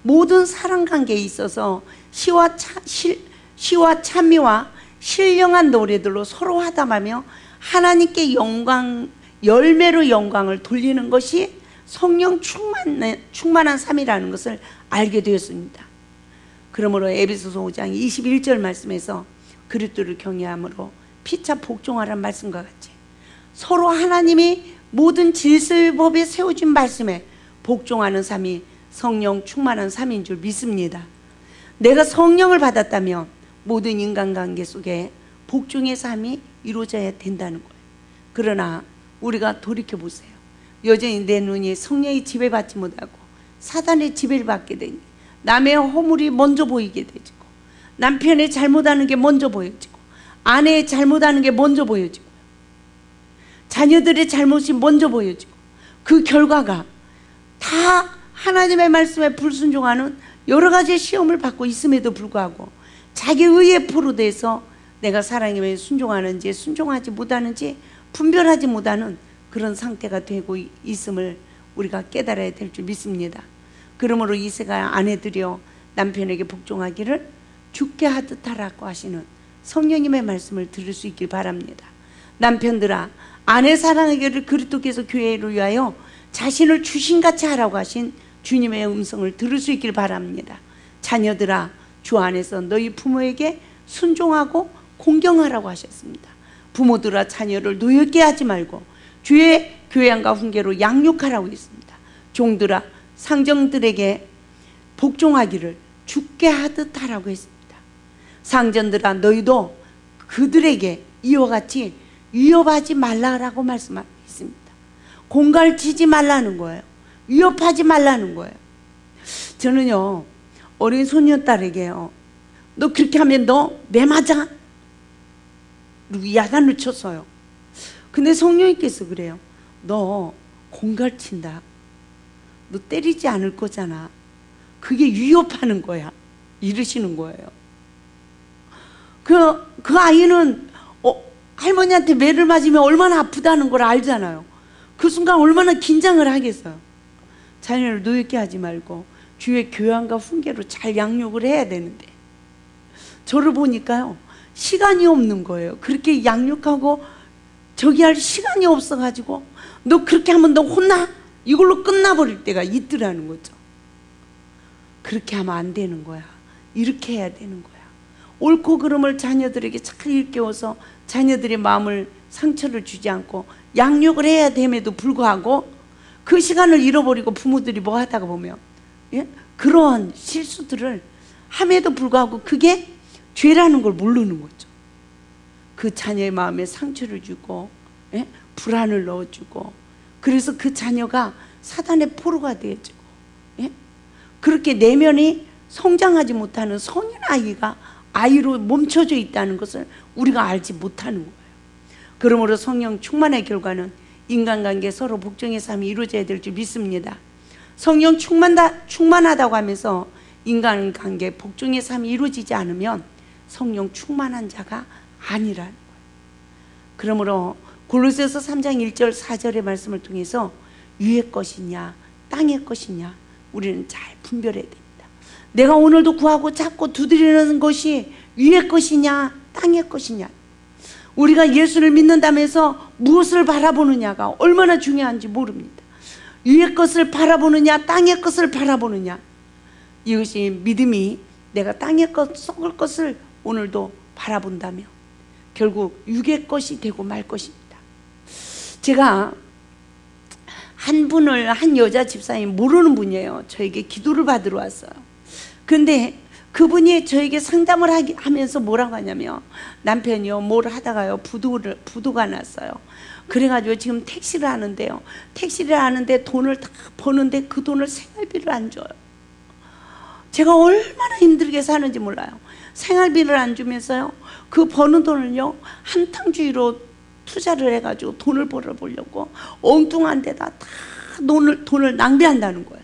모든 사랑관계에 있어서 시와 찬미와 신령한 노래들로 서로 화답하며 하나님께 영광, 열매로 영광을 돌리는 것이 성령 충만한 삶이라는 것을 알게 되었습니다. 그러므로 에베소서 5장 21절 말씀에서 그리스도를 경외함으로 피차 복종하라는 말씀과 같이 서로 하나님이 모든 질서법에 세워진 말씀에 복종하는 삶이 성령 충만한 삶인 줄 믿습니다. 내가 성령을 받았다면 모든 인간관계 속에 복종의 삶이 이루어져야 된다는 거예요. 그러나 우리가 돌이켜보세요. 여전히 내 눈이 성령의 지배받지 못하고 사단의 지배를 받게 되니 남의 허물이 먼저 보이게 되고 남편의 잘못하는 게 먼저 보여지고 아내의 잘못하는 게 먼저 보여지고 자녀들의 잘못이 먼저 보여지고 그 결과가 다 하나님의 말씀에 불순종하는 여러 가지 시험을 받고 있음에도 불구하고 자기 의에 포로돼서 내가 사랑에 순종하는지 순종하지 못하는지 분별하지 못하는 그런 상태가 되고 있음을 우리가 깨달아야 될 줄 믿습니다. 그러므로 이세가 아내들이여 남편에게 복종하기를 죽게 하듯 하라고 하시는 성령님의 말씀을 들을 수 있길 바랍니다. 남편들아 아내 사랑하기를 그리스도께서 교회를 위하여 자신을 주신같이 하라고 하신 주님의 음성을 들을 수 있길 바랍니다. 자녀들아 주 안에서 너희 부모에게 순종하고 공경하라고 하셨습니다. 부모들아 자녀를 노엽게 하지 말고 주의 교양과 훈계로 양육하라고 했습니다. 종들아 상정들에게 복종하기를 죽게 하듯 하라고 했습니다. 상전들아 너희도 그들에게 이와 같이 위협하지 말라라고 말씀하고 있습니다. 공갈치지 말라는 거예요. 위협하지 말라는 거예요. 저는요 어린 소녀딸에게요 너 그렇게 하면 너 매 맞아? 그리고 야단을 쳤어요. 근데 성령님께서 그래요. 너 공갈친다. 너 때리지 않을 거잖아. 그게 위협하는 거야. 이러시는 거예요. 그 아이는 할머니한테 매를 맞으면 얼마나 아프다는 걸 알잖아요. 그 순간 얼마나 긴장을 하겠어요. 자녀를 노엽게 하지 말고 주의 교양과 훈계로 잘 양육을 해야 되는데 저를 보니까요 시간이 없는 거예요. 그렇게 양육하고 저기 할 시간이 없어가지고 너 그렇게 하면 너 혼나? 이걸로 끝나버릴 때가 있더라는 거죠. 그렇게 하면 안 되는 거야. 이렇게 해야 되는 거야. 옳고 그름을 자녀들에게 잘 일깨워서 자녀들의 마음을 상처를 주지 않고 양육을 해야 됨에도 불구하고 그 시간을 잃어버리고 부모들이 뭐 하다가 보면 그러한 실수들을 함에도 불구하고 그게 죄라는 걸 모르는 거죠. 그 자녀의 마음에 상처를 주고 불안을 넣어주고 그래서 그 자녀가 사단의 포로가 되어지고 그렇게 내면이 성장하지 못하는 성인 아이가 아이로 멈춰져 있다는 것을 우리가 알지 못하는 거예요. 그러므로 성령 충만의 결과는 인간관계 서로 복종의 삶이 이루어져야 될 줄 믿습니다. 성령 충만하다고 하면서 인간관계 복종의 삶이 이루어지지 않으면 성령 충만한 자가 아니라는 거예요. 그러므로 골로새서 3장 1절 4절의 말씀을 통해서 위의 것이냐 땅의 것이냐 우리는 잘 분별해야 됩니다. 내가 오늘도 구하고 찾고 두드리는 것이 위의 것이냐 땅의 것이냐 우리가 예수를 믿는다면서 무엇을 바라보느냐가 얼마나 중요한지 모릅니다. 위의 것을 바라보느냐 땅의 것을 바라보느냐 이것이 믿음이 내가 땅의 것 썩을 것을 오늘도 바라본다면 결국 육의 것이 되고 말 것입니다. 제가 한 여자 집사님 모르는 분이에요. 저에게 기도를 받으러 왔어요. 근데 그분이 저에게 상담을 하면서 뭐라고 하냐면, 남편이요 뭘 하다가요 부도가 났어요. 그래가지고 지금 택시를 하는데요, 택시를 하는데 돈을 다 버는데 그 돈을 생활비를 안 줘요. 제가 얼마나 힘들게 사는지 몰라요. 생활비를 안 주면서요, 그 버는 돈을요 한탕주의로 투자를 해가지고 돈을 벌어보려고 엉뚱한 데다 다 돈을 낭비한다는 거예요.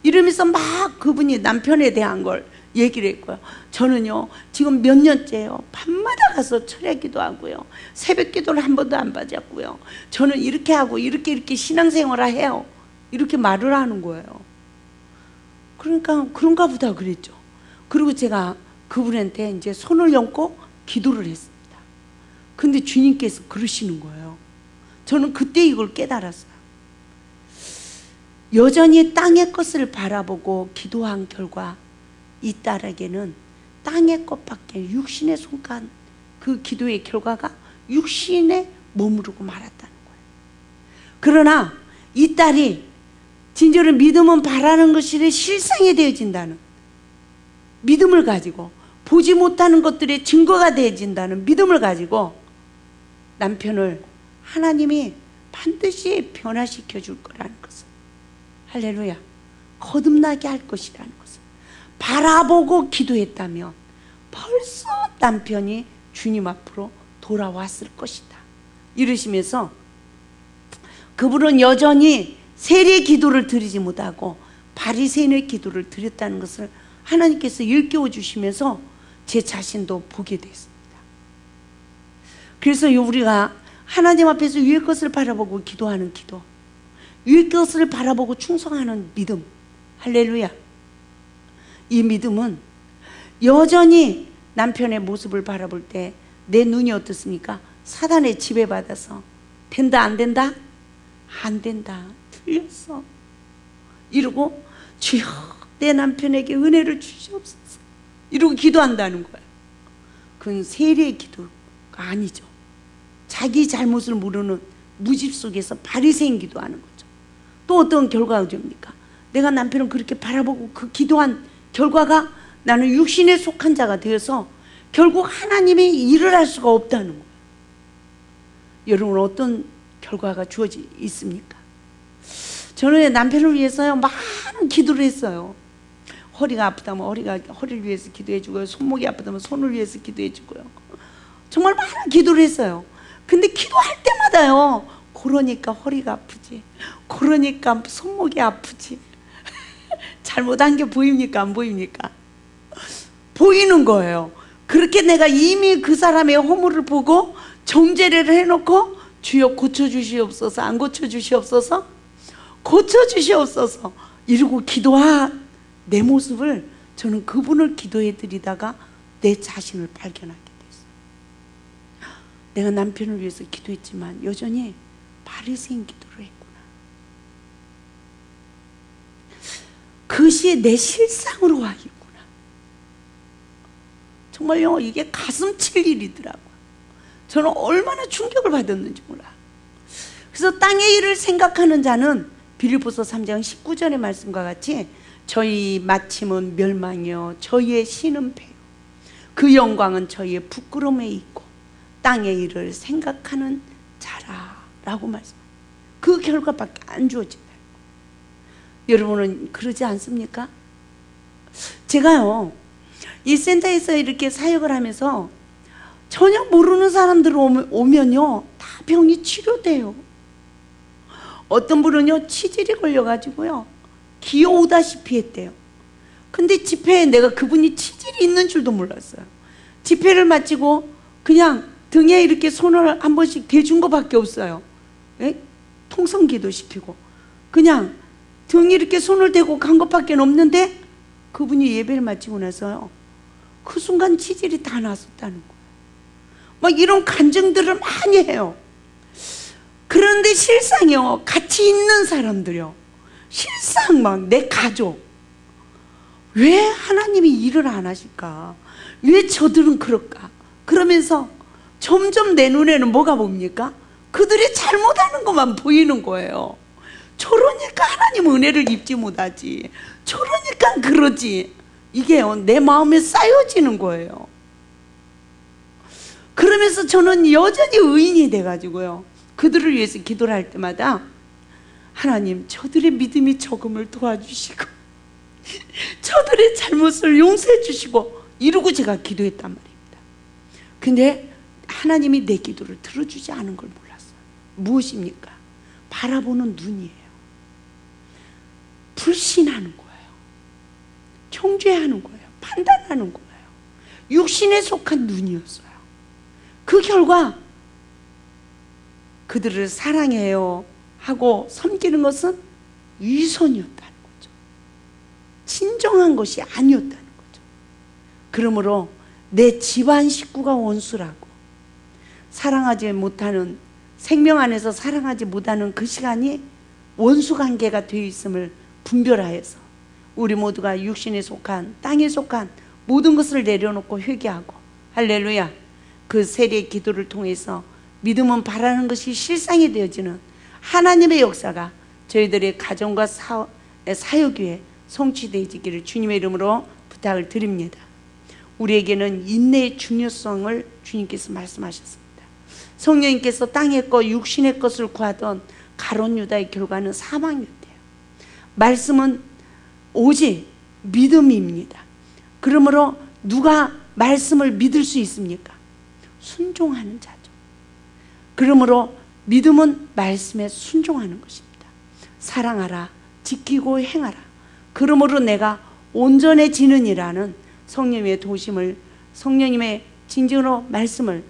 이러면서 막 그분이 남편에 대한 걸 얘기를 했고요. 저는요 지금 몇 년째요, 밤마다 가서 철야기도 하고요, 새벽 기도를 한 번도 안 빠졌고요, 저는 이렇게 하고 이렇게 신앙생활을 해요, 이렇게 말을 하는 거예요. 그러니까 그런가 보다 그랬죠. 그리고 제가 그분한테 이제 손을 얹고 기도를 했습니다. 근데 주님께서 그러시는 거예요. 저는 그때 이걸 깨달았어요. 여전히 땅의 것을 바라보고 기도한 결과 이 딸에게는 땅의 것밖에, 육신에 속한 그 기도의 결과가 육신에 머무르고 말았다는 거예요. 그러나 이 딸이 진정으로 믿음은 바라는 것이 실상이 되어진다는 믿음을 가지고, 보지 못하는 것들의 증거가 되어진다는 믿음을 가지고 남편을 하나님이 반드시 변화시켜 줄 거라는 것을, 할렐루야, 거듭나게 할 것이라는 것을 바라보고 기도했다면 벌써 남편이 주님 앞으로 돌아왔을 것이다. 이러시면서 그분은 여전히 세례 기도를 드리지 못하고 바리새인의 기도를 드렸다는 것을 하나님께서 일깨워 주시면서 제 자신도 보게 됐습니다. 그래서 우리가 하나님 앞에서 위의 것을 바라보고 기도하는 기도, 위의 것을 바라보고 충성하는 믿음, 할렐루야, 이 믿음은 여전히 남편의 모습을 바라볼 때 내 눈이 어떻습니까? 사단의 지배받아서 된다 안 된다? 안 된다, 틀렸어 이러고 주여 내 남편에게 은혜를 주시옵소서 이러고 기도한다는 거예요. 그건 세례의 기도가 아니죠. 자기 잘못을 모르는 무집 속에서 바리새인 기도하는 거죠. 또 어떤 결과가 됩니까? 내가 남편을 그렇게 바라보고 그 기도한 결과가 나는 육신에 속한 자가 되어서 결국 하나님이 일을 할 수가 없다는 거예요. 여러분 어떤 결과가 주어져 있습니까? 저는 남편을 위해서요 많은 기도를 했어요. 허리가 아프다면 허리를 위해서 기도해 주고요, 손목이 아프다면 손을 위해서 기도해 주고요, 정말 많은 기도를 했어요. 근데 기도할 때마다요, 그러니까 허리가 아프지, 그러니까 손목이 아프지 잘못한 게 보입니까? 안 보입니까? 보이는 거예요. 그렇게 내가 이미 그 사람의 허물을 보고 정죄를 해놓고 주여 고쳐주시옵소서, 안 고쳐주시옵소서, 고쳐주시옵소서 이러고 기도한 내 모습을 저는 그분을 기도해 드리다가 내 자신을 발견하게 됐어요. 내가 남편을 위해서 기도했지만 여전히 바리새인 기도를 했구나. 그것이 내 실상으로 와 있구나. 정말요 이게 가슴 칠 일이더라고요. 저는 얼마나 충격을 받았는지 몰라. 그래서 땅의 일을 생각하는 자는 빌립보서 3장 19절의 말씀과 같이 저희 마침은 멸망이요 저희의 신은 패요 그 영광은 저희의 부끄러움에 있고 땅의 일을 생각하는 자라라고 말씀합니다. 그 결과밖에 안 주어진다. 여러분은 그러지 않습니까? 제가요 이 센터에서 이렇게 사역을 하면서 전혀 모르는 사람들 오면요 다 병이 치료돼요. 어떤 분은요 치질이 걸려가지고요 기어오다시피 했대요. 근데 집회에 내가 그분이 치질이 있는 줄도 몰랐어요. 집회를 마치고 그냥 등에 이렇게 손을 한 번씩 대준 것밖에 없어요. 예? 통성기도 시키고 그냥 등에 이렇게 손을 대고 간 것밖에 없는데 그분이 예배를 마치고 나서요 그 순간 치질이 다 나섰다는 거예요. 막 이런 간증들을 많이 해요. 그런데 실상이요 같이 있는 사람들이요 실상 막 내 가족 왜 하나님이 일을 안 하실까, 왜 저들은 그럴까 그러면서 점점 내 눈에는 뭐가 봅니까? 그 그들이 잘못하는 것만 보이는 거예요. 저러니까 하나님 은혜를 입지 못하지, 저러니까 그러지, 이게요 내 마음에 쌓여지는 거예요. 그러면서 저는 여전히 의인이 돼가지고요 그들을 위해서 기도를 할 때마다 하나님 저들의 믿음이 적음을 도와주시고 저들의 잘못을 용서해 주시고 이러고 제가 기도했단 말입니다. 근데 하나님이 내 기도를 들어주지 않은 걸 몰랐어요. 무엇입니까? 바라보는 눈이에요. 불신하는 거예요. 정죄하는 거예요. 판단하는 거예요. 육신에 속한 눈이었어요. 그 결과 그들을 사랑해요 하고 섬기는 것은 위선이었다는 거죠. 진정한 것이 아니었다는 거죠. 그러므로 내 집안 식구가 원수라고, 사랑하지 못하는, 생명 안에서 사랑하지 못하는 그 시간이 원수 관계가 되어 있음을 분별하여서 우리 모두가 육신에 속한, 땅에 속한 모든 것을 내려놓고 회개하고, 할렐루야, 그 세례의 기도를 통해서 믿음은 바라는 것이 실상이 되어지는 하나님의 역사가 저희들의 가정과 사역 위에 성취되어지기를 주님의 이름으로 부탁을 드립니다. 우리에게는 인내의 중요성을 주님께서 말씀하셨습니다. 성령님께서 땅의 것, 육신의 것을 구하던 가룟 유다의 결과는 사망이었대요. 말씀은 오직 믿음입니다. 그러므로 누가 말씀을 믿을 수 있습니까? 순종하는 자죠. 그러므로 믿음은 말씀에 순종하는 것입니다. 사랑하라, 지키고 행하라. 그러므로 내가 온전해지느니라는 성령님의 도심을, 성령님의 진정으로 말씀을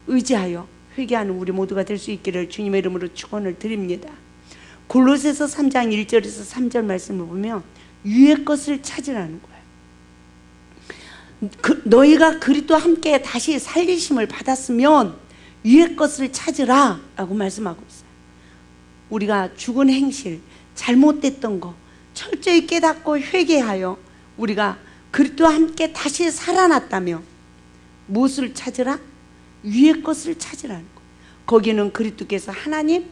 의지하여 회개하는 우리 모두가 될 수 있기를 주님의 이름으로 축원을 드립니다. 골로새서 3장 1절에서 3절 말씀을 보면 위의 것을 찾으라는 거예요. 너희가 그리스도와 함께 다시 살리심을 받았으면 위의 것을 찾으라 라고 말씀하고 있어요. 우리가 죽은 행실, 잘못됐던 거 철저히 깨닫고 회개하여 우리가 그리스도와 함께 다시 살아났다며 무엇을 찾으라? 위의 것을 찾으라는 거. 거기는 그리스도께서 하나님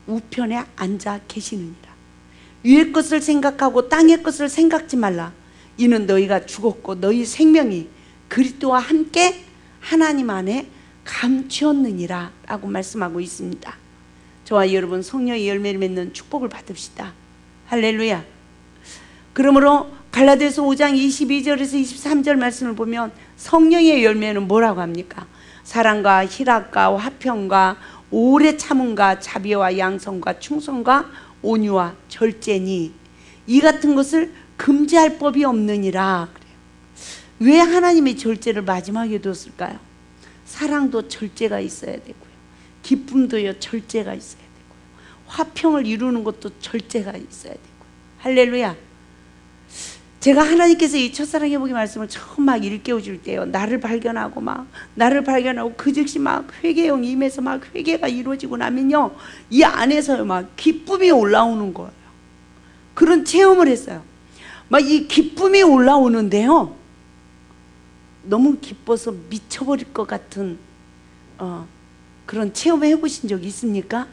우편에 앉아 계시느니라. 위의 것을 생각하고 땅의 것을 생각지 말라. 이는 너희가 죽었고 너희 생명이 그리스도와 함께 하나님 안에 감추었느니라 라고 말씀하고 있습니다. 저와 여러분 성령의 열매를 맺는 축복을 받읍시다. 할렐루야. 그러므로 갈라디아서 5장 22절에서 23절 말씀을 보면 성령의 열매는 뭐라고 합니까? 사랑과 희락과 화평과 오래 참음과 자비와 양성과 충성과 온유와 절제니 이 같은 것을 금지할 법이 없느니라 그래요. 왜 하나님이 절제를 마지막에 뒀을까요? 사랑도 절제가 있어야 되고요, 기쁨도요 절제가 있어야 되고요, 화평을 이루는 것도 절제가 있어야 되고요. 할렐루야. 제가 하나님께서 이 첫사랑 회복의 말씀을 처음 막 일깨워 줄 때요, 나를 발견하고 그 즉시 막 회개형 임해서 막 회개가 이루어지고 나면요 이 안에서요 막 기쁨이 올라오는 거예요. 그런 체험을 했어요. 막 이 기쁨이 올라오는데요, 너무 기뻐서 미쳐버릴 것 같은 그런 체험을 해보신 적 있습니까?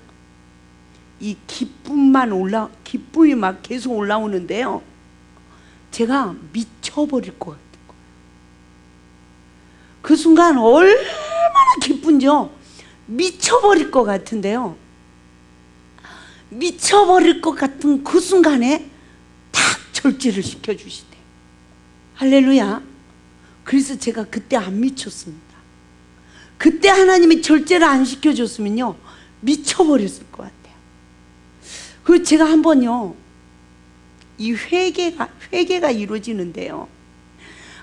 이 기쁨이 막 계속 올라오는데요, 제가 미쳐버릴 것 같은 거예요. 그 순간 얼마나 기쁜지요. 미쳐버릴 것 같은데요, 미쳐버릴 것 같은 그 순간에 딱 절제를 시켜주시대요. 할렐루야. 그래서 제가 그때 안 미쳤습니다. 그때 하나님이 절제를 안 시켜줬으면요 미쳐버렸을 것 같아요. 그리고 제가 한번요 이 회개가 이루어지는데요,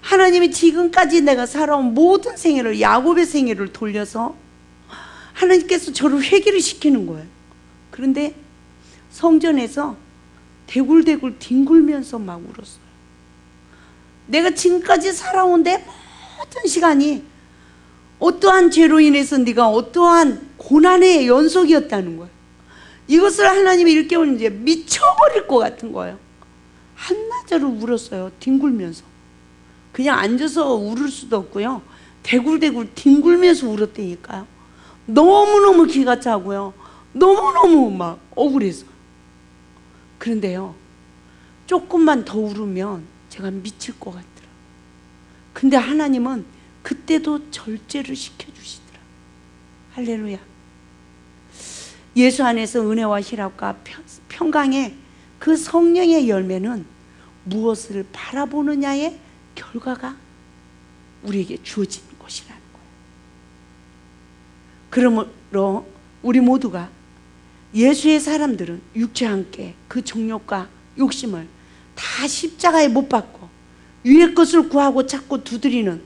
하나님이 지금까지 내가 살아온 모든 생애를, 야곱의 생애를 돌려서 하나님께서 저를 회개를 시키는 거예요. 그런데 성전에서 대굴대굴 뒹굴면서 막 울었어요. 내가 지금까지 살아온 내 모든 시간이 어떠한 죄로 인해서 네가 어떠한 고난의 연속이었다는 거예요. 이것을 하나님이 일깨우는 이제 미쳐버릴 것 같은 거예요. 한나절을 울었어요. 뒹굴면서. 그냥 앉아서 울을 수도 없고요, 대굴대굴 뒹굴면서 울었다니까요. 너무너무 기가 차고요, 너무너무 막 억울해서. 그런데요, 조금만 더 울으면 제가 미칠 것 같더라. 근데 하나님은 그때도 절제를 시켜주시더라. 할렐루야. 예수 안에서 은혜와 희락과 평강의 그 성령의 열매는 무엇을 바라보느냐의 결과가 우리에게 주어지는 것이라는 거예요. 그러므로 우리 모두가, 예수의 사람들은 육체와 함께 그 정욕과 욕심을 다 십자가에 못 박고 위의 것을 구하고 찾고 두드리는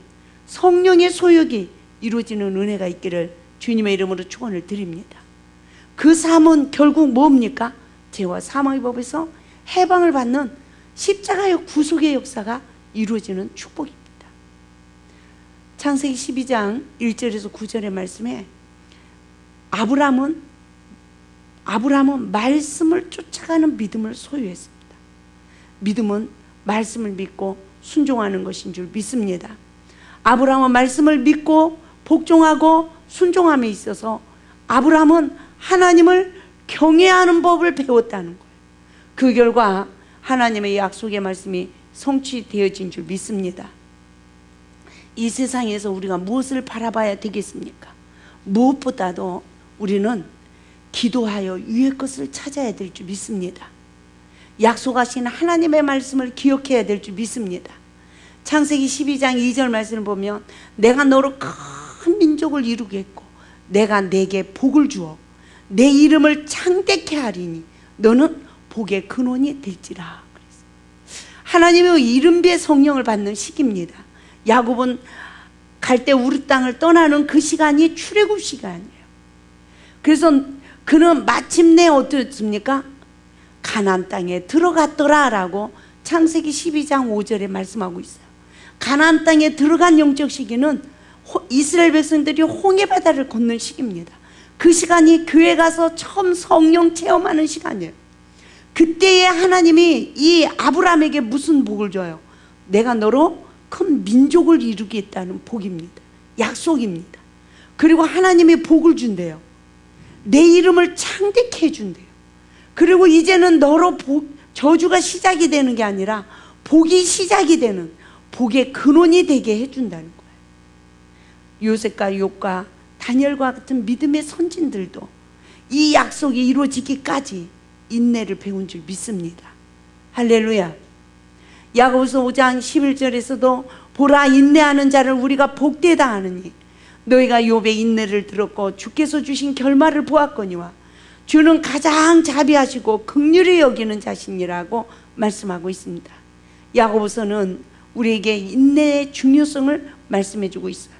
성령의 소욕이 이루어지는 은혜가 있기를 주님의 이름으로 축원을 드립니다. 그 삶은 결국 뭡니까? 죄와 사망의 법에서 해방을 받는 십자가의 구속의 역사가 이루어지는 축복입니다. 창세기 12장 1절에서 9절의 말씀에 아브라함은 말씀을 쫓아가는 믿음을 소유했습니다. 믿음은 말씀을 믿고 순종하는 것인 줄 믿습니다. 아브라함은 말씀을 믿고 복종하고 순종함에 있어서 아브라함은 하나님을 경외하는 법을 배웠다는 거예요. 그 결과 하나님의 약속의 말씀이 성취되어진 줄 믿습니다. 이 세상에서 우리가 무엇을 바라봐야 되겠습니까? 무엇보다도 우리는 기도하여 위의 것을 찾아야 될 줄 믿습니다. 약속하신 하나님의 말씀을 기억해야 될 줄 믿습니다. 창세기 12장 2절 말씀을 보면 내가 너로 큰 민족을 이루겠고 내가 내게 복을 주어 내 이름을 창대케 하리니 너는 복의 근원이 될지라. 하나님의 이름비의 성령을 받는 시기입니다. 야곱은 갈대 우르 땅을 떠나는 그 시간이 출애굽 시간이에요. 그래서 그는 마침내 어떻습니까? 가나안 땅에 들어갔더라라고 창세기 12장 5절에 말씀하고 있어요. 가나안 땅에 들어간 영적 시기는 이스라엘 백성들이 홍해 바다를 걷는 시기입니다. 그 시간이 교회 가서 처음 성령 체험하는 시간이에요. 그때에 하나님이 이 아브라함에게 무슨 복을 줘요? 내가 너로 큰 민족을 이루겠다는 복입니다. 약속입니다. 그리고 하나님이 복을 준대요. 내 이름을 창대케 해준대요. 그리고 이제는 너로 저주가 시작이 되는 게 아니라 복이 시작이 되는, 복의 근원이 되게 해준다는 거예요. 요셉과 욥과 다니엘과 같은 믿음의 선진들도 이 약속이 이루어지기까지 인내를 배운 줄 믿습니다. 할렐루야. 야고보서 5장 11절에서도 보라, 인내하는 자를 우리가 복되다 하느니 너희가 욥의 인내를 들었고 주께서 주신 결말을 보았거니와 주는 가장 자비하시고 긍휼히 여기는 자신이라고 말씀하고 있습니다. 야고보서는 우리에게 인내의 중요성을 말씀해 주고 있어요.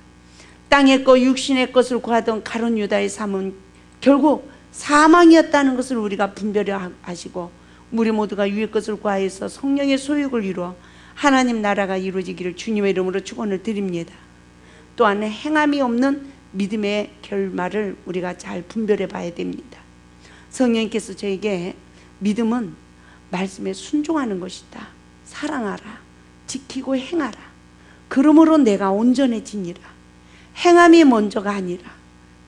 땅의 것, 육신의 것을 구하던 가룟 유다의 삶은 결국 사망이었다는 것을 우리가 분별하시고 우리 모두가 위의 것을 구하여서 성령의 소욕을 이루어 하나님 나라가 이루어지기를 주님의 이름으로 축원을 드립니다. 또한 행함이 없는 믿음의 결말을 우리가 잘 분별해 봐야 됩니다. 성령님께서 저에게 믿음은 말씀에 순종하는 것이다. 사랑하라. 지키고 행하라. 그러므로 내가 온전해지니라. 행함이 먼저가 아니라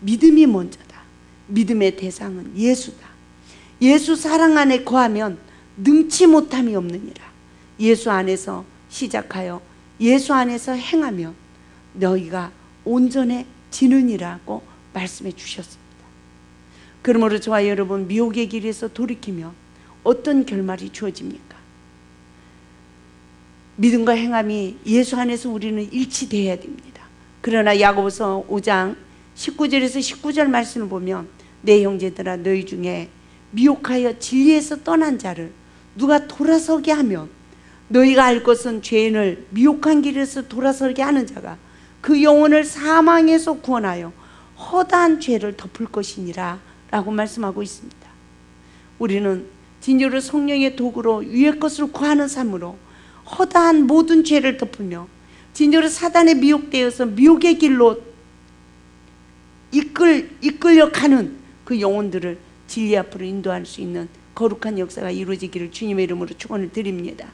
믿음이 먼저다. 믿음의 대상은 예수다. 예수 사랑 안에 거하면 능치 못함이 없느니라. 예수 안에서 시작하여 예수 안에서 행하면 너희가 온전해지느니라고 말씀해 주셨습니다. 그러므로 저와 여러분 미혹의 길에서 돌이키면 어떤 결말이 주어집니까? 믿음과 행함이 예수 안에서 우리는 일치되어야 됩니다. 그러나 야고보서 5장 19절에서 19절 말씀을 보면 내 형제들아 너희 중에 미혹하여 진리에서 떠난 자를 누가 돌아서게 하면 너희가 알 것은 죄인을 미혹한 길에서 돌아서게 하는 자가 그 영혼을 사망에서 구원하여 허다한 죄를 덮을 것이니라 라고 말씀하고 있습니다. 우리는 진정으로 성령의 도구로 위의 것을 구하는 삶으로 허다한 모든 죄를 덮으며 진정으로 사단에 미혹되어서 미혹의 길로 이끌려 가는 그 영혼들을 진리 앞으로 인도할 수 있는 거룩한 역사가 이루어지기를 주님의 이름으로 축원을 드립니다.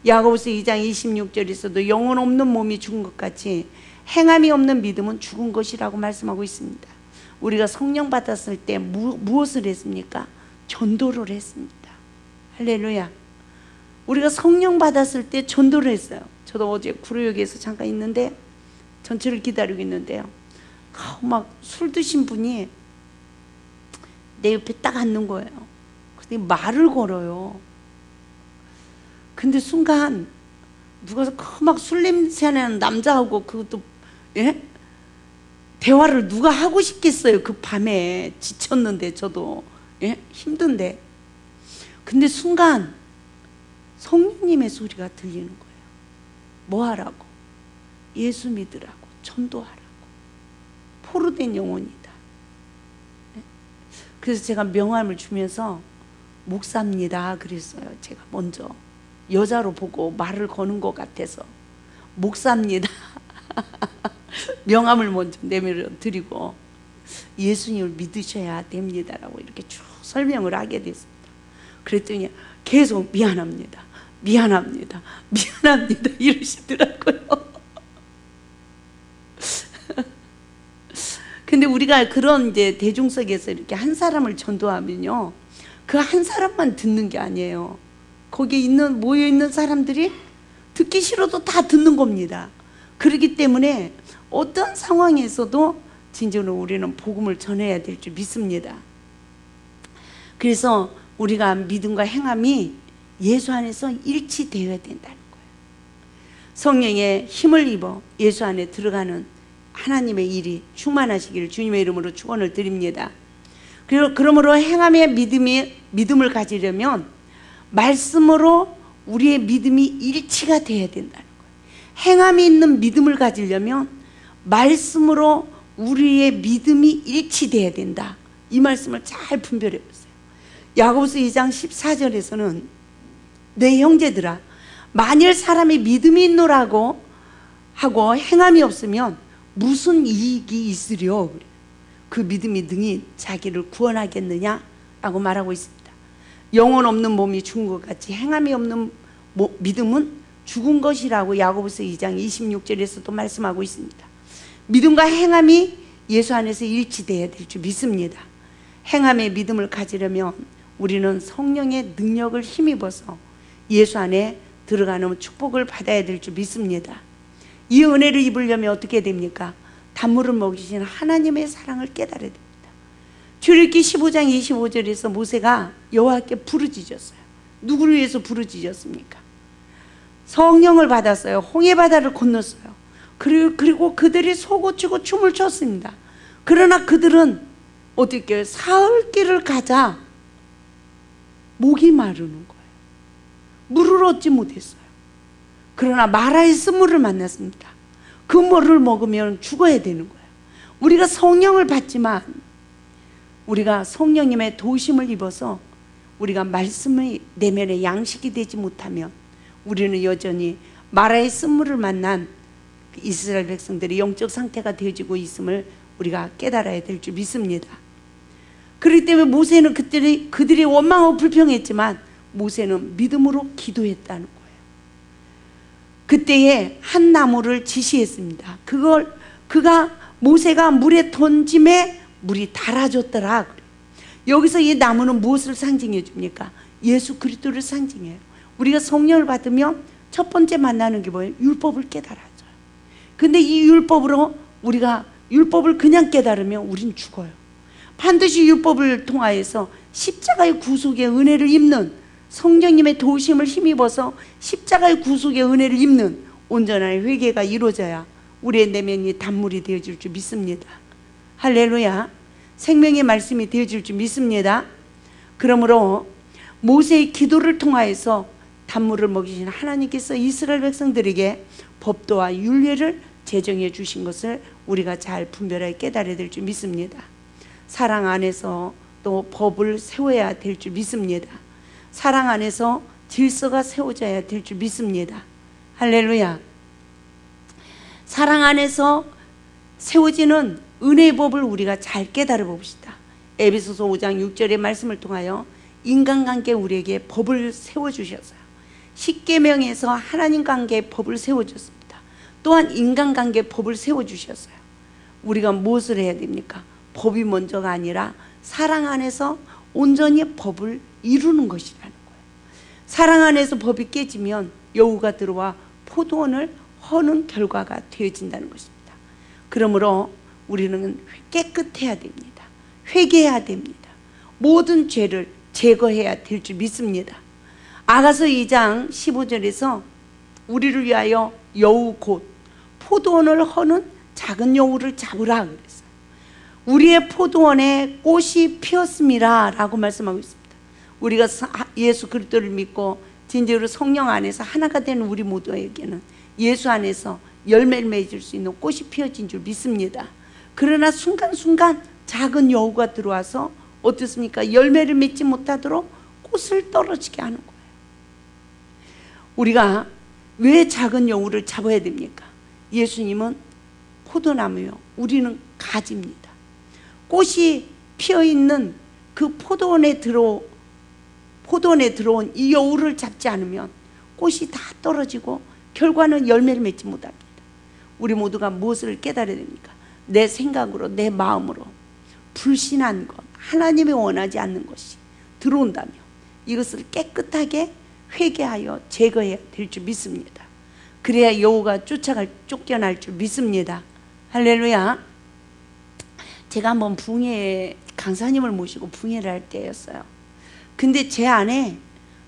야고보서 2장 26절에서도 영혼 없는 몸이 죽은 것 같이 행함이 없는 믿음은 죽은 것이라고 말씀하고 있습니다. 우리가 성령 받았을 때 무엇을 했습니까? 전도를 했습니다. 할렐루야. 우리가 성령 받았을 때 전도를 했어요. 저도 어제 구로역에서 잠깐 있는데 전철을 기다리고 있는데요, 막 술 드신 분이 내 옆에 딱 앉는 거예요. 근데 말을 걸어요. 근데 순간 누가 막 술 냄새 나는 남자하고, 그것도 대화를 누가 하고 싶겠어요. 그 밤에 지쳤는데, 저도 힘든데. 근데 순간 성령님의 소리가 들리는 거예요. 뭐 하라고? 예수 믿으라고, 전도하라고. 포로된 영혼이다. 그래서 제가 명함을 주면서 목사입니다 그랬어요. 제가 먼저 여자로 보고 말을 거는 것 같아서 목사입니다. 명함을 먼저 내밀어 드리고 예수님을 믿으셔야 됩니다라고 이렇게 쭉 설명을 하게 됐습니다. 그랬더니 계속 미안합니다, 미안합니다, 미안합니다 이러시더라고요. 근데 우리가 그런 이제 대중석에서 이렇게 한 사람을 전도하면요, 그 한 사람만 듣는 게 아니에요. 거기에 모여 있는 사람들이 듣기 싫어도 다 듣는 겁니다. 그렇기 때문에 어떤 상황에서도 진정으로 우리는 복음을 전해야 될 줄 믿습니다. 그래서 우리가 믿음과 행함이 예수 안에서 일치되어야 된다는 거예요. 성령의 힘을 입어 예수 안에 들어가는 하나님의 일이 충만하시기를 주님의 이름으로 축원을 드립니다. 그러므로 행함의 믿음을 가지려면 말씀으로 우리의 믿음이 일치가 돼야 된다는 거예요. 행함이 있는 믿음을 가지려면 말씀으로 우리의 믿음이 일치돼야 된다. 이 말씀을 잘 분별해 보세요. 야고보서 2장 14절에서는 내 형제들아, 만일 사람이 믿음이 있노라고 하고 행함이 없으면 무슨 이익이 있으려? 그 믿음이 능히 자기를 구원하겠느냐? 라고 말하고 있습니다. 영혼 없는 몸이 죽은 것 같이 행함이 없는 믿음은 죽은 것이라고 야고보서 2장 26절에서도 말씀하고 있습니다. 믿음과 행함이 예수 안에서 일치되어야 될 줄 믿습니다. 행함의 믿음을 가지려면 우리는 성령의 능력을 힘입어서 예수 안에 들어가는 축복을 받아야 될 줄 믿습니다. 이 은혜를 입으려면 어떻게 됩니까? 단물을 먹이신 하나님의 사랑을 깨달아야 됩니다. 출애굽기 15장 25절에서 모세가 여호와께 부르짖었어요. 누구를 위해서 부르짖었습니까? 성령을 받았어요. 홍해바다를 건넜어요. 그리고 그들이 소고치고 춤을 췄습니다. 그러나 그들은 어떻게 해요? 사흘길을 가자 목이 마르는 거예요. 물을 얻지 못했어요. 그러나 마라의 쓴물을 만났습니다. 그 물을 먹으면 죽어야 되는 거예요. 우리가 성령을 받지만 우리가 성령님의 도우심을 입어서 우리가 말씀의 내면의 양식이 되지 못하면 우리는 여전히 마라의 쓴물을 만난 이스라엘 백성들의 영적 상태가 되어지고 있음을 우리가 깨달아야 될 줄 믿습니다. 그렇기 때문에 모세는 그들이 원망하고 불평했지만 모세는 믿음으로 기도했다는 거예요. 그때에 한 나무를 지시했습니다. 모세가 물에 던짐에 물이 달아졌더라. 여기서 이 나무는 무엇을 상징해 줍니까? 예수 그리스도를 상징해요. 우리가 성령을 받으면 첫 번째 만나는 게 뭐예요? 율법을 깨달아져요. 근데 이 율법으로 우리가 율법을 그냥 깨달으면 우린 죽어요. 반드시 율법을 통하여서 십자가의 구속의 은혜를 입는, 성령님의 도우심을 힘입어서 십자가의 구속의 은혜를 입는 온전한 회개가 이루어져야 우리의 내면이 단물이 되어질 줄 믿습니다. 할렐루야. 생명의 말씀이 되어질 줄 믿습니다. 그러므로 모세의 기도를 통하여서 단물을 먹이신 하나님께서 이스라엘 백성들에게 법도와 율례를 제정해 주신 것을 우리가 잘 분별하게 깨달아야 될 줄 믿습니다. 사랑 안에서 또 법을 세워야 될 줄 믿습니다. 사랑 안에서 질서가 세워져야 될 줄 믿습니다. 할렐루야. 사랑 안에서 세워지는 은혜의 법을 우리가 잘 깨달아 봅시다. 에베소서 5장 6절의 말씀을 통하여 인간관계 우리에게 법을 세워주셨어요. 십계명에서 하나님 관계의 법을 세워줬습니다. 또한 인간관계의 법을 세워주셨어요. 우리가 무엇을 해야 됩니까? 법이 먼저가 아니라 사랑 안에서 온전히 법을 이루는 것이라는 거예요. 사랑 안에서 법이 깨지면 여우가 들어와 포도원을 허는 결과가 되어진다는 것입니다. 그러므로 우리는 깨끗해야 됩니다. 회개해야 됩니다. 모든 죄를 제거해야 될 줄 믿습니다. 아가서 2장 15절에서 우리를 위하여 여우 곧 포도원을 허는 작은 여우를 잡으라 그랬어요. 우리의 포도원에 꽃이 피었습니다 라고 말씀하고 있습니다. 우리가 예수 그리스도를 믿고 진정으로 성령 안에서 하나가 되는 우리 모두에게는 예수 안에서 열매를 맺을 수 있는 꽃이 피어진 줄 믿습니다. 그러나 순간순간 작은 여우가 들어와서 어떻습니까? 열매를 맺지 못하도록 꽃을 떨어지게 하는 거예요. 우리가 왜 작은 여우를 잡아야 됩니까? 예수님은 포도나무요, 우리는 가지입니다. 꽃이 피어있는 그 포도원에 들어온 이 여우를 잡지 않으면 꽃이 다 떨어지고 결과는 열매를 맺지 못합니다. 우리 모두가 무엇을 깨달아야 됩니까? 내 생각으로, 내 마음으로 불신한 것, 하나님이 원하지 않는 것이 들어온다면 이것을 깨끗하게 회개하여 제거해야 될 줄 믿습니다. 그래야 여우가 쫓겨날 줄 믿습니다. 할렐루야. 제가 한번 붕해 강사님을 모시고 붕해를 할 때였어요. 근데 제 안에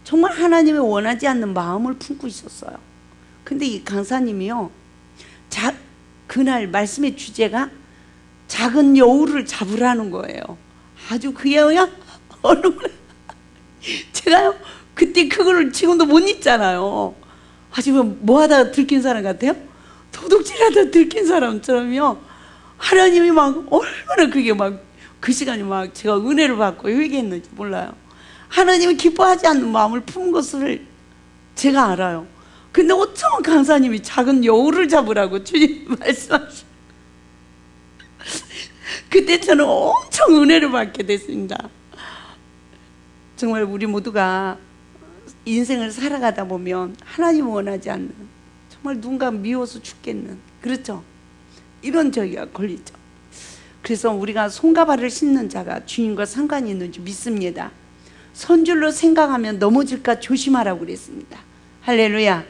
정말 하나님이 원하지 않는 마음을 품고 있었어요. 근데 이 강사님이요, 그날 말씀의 주제가 작은 여우를 잡으라는 거예요. 아주 그게 그냥 얼굴에 제가요 그때 그거를 지금도 못 잊잖아요. 아주 뭐 하다가 들킨 사람 같아요? 도둑질하다 들킨 사람처럼요. 하나님이 막 얼마나 그게 막 그 시간이 막 제가 은혜를 받고 회개했는지 몰라요. 하나님이 기뻐하지 않는 마음을 품은 것을 제가 알아요. 근데 어쩌면 강사님이 작은 여우를 잡으라고 주님 말씀하시고 그때 저는 엄청 은혜를 받게 됐습니다. 정말 우리 모두가 인생을 살아가다 보면 하나님 원하지 않는, 정말 누군가 미워서 죽겠는, 그렇죠? 이런 저기가 걸리죠. 그래서 우리가 손과 발을 씻는 자가 주님과 상관이 있는지 믿습니다. 선줄로 생각하면 넘어질까 조심하라고 그랬습니다. 할렐루야.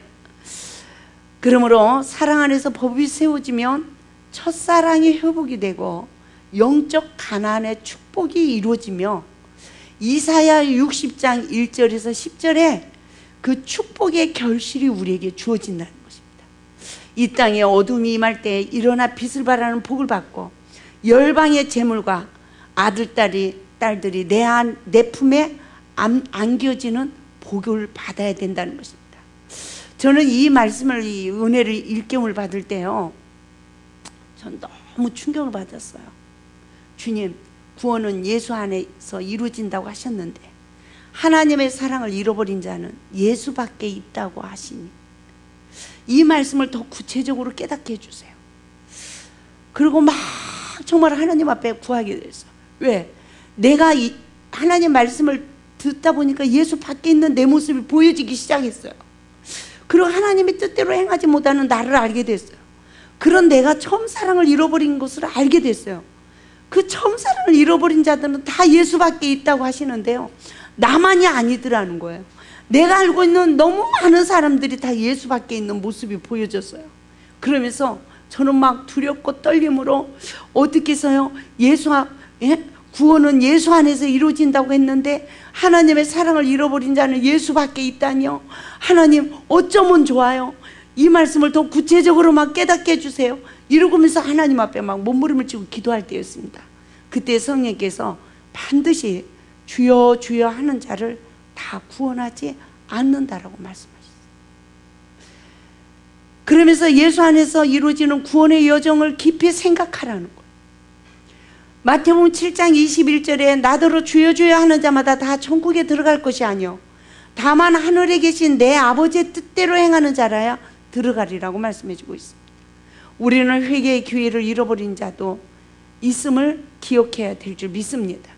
그러므로 사랑 안에서 법이 세워지면 첫사랑이 회복이 되고 영적 가난의 축복이 이루어지며 이사야 60장 1절에서 10절에 그 축복의 결실이 우리에게 주어진다는 것입니다. 이 땅에 어둠이 임할 때 일어나 빛을 발하는 복을 받고 열방의 재물과 아들, 딸들이 내 품에 안겨지는 복을 받아야 된다는 것입니다. 저는 이 말씀을, 이 은혜를 일깨움을 받을 때요, 전 너무 충격을 받았어요. 주님, 구원은 예수 안에서 이루어진다고 하셨는데 하나님의 사랑을 잃어버린 자는 예수밖에 있다고 하시니 이 말씀을 더 구체적으로 깨닫게 해주세요. 그리고 막 정말 하나님 앞에 구하게 됐어요. 왜? 내가 하나님 말씀을 듣다 보니까 예수 밖에 있는 내 모습이 보여지기 시작했어요. 그리고 하나님의 뜻대로 행하지 못하는 나를 알게 됐어요. 그런 내가 처음 사랑을 잃어버린 것을 알게 됐어요. 그 처음 사랑을 잃어버린 자들은 다 예수밖에 있다고 하시는데요, 나만이 아니더라는 거예요. 내가 알고 있는 너무 많은 사람들이 다 예수밖에 있는 모습이 보여졌어요. 그러면서 저는 막 두렵고 떨림으로 어떻게 해서요, 구원은 예수 안에서 이루어진다고 했는데 하나님의 사랑을 잃어버린 자는 예수밖에 있다니요. 하나님 어쩌면 좋아요. 이 말씀을 더 구체적으로 막 깨닫게 해주세요. 이러면서 하나님 앞에 막 몸부림을 치고 기도할 때였습니다. 그때 성령께서 반드시 주여 주여 하는 자를 다 구원하지 않는다라고 말씀하셨어요. 그러면서 예수 안에서 이루어지는 구원의 여정을 깊이 생각하라는 거예요. 마태복음 7장 21절에 나더러 주여 주여 하는 자마다 다 천국에 들어갈 것이 아니요 다만 하늘에 계신 내 아버지의 뜻대로 행하는 자라야 들어가리라고 말씀해주고 있습니다. 우리는 회개의 기회를 잃어버린 자도 있음을 기억해야 될 줄 믿습니다.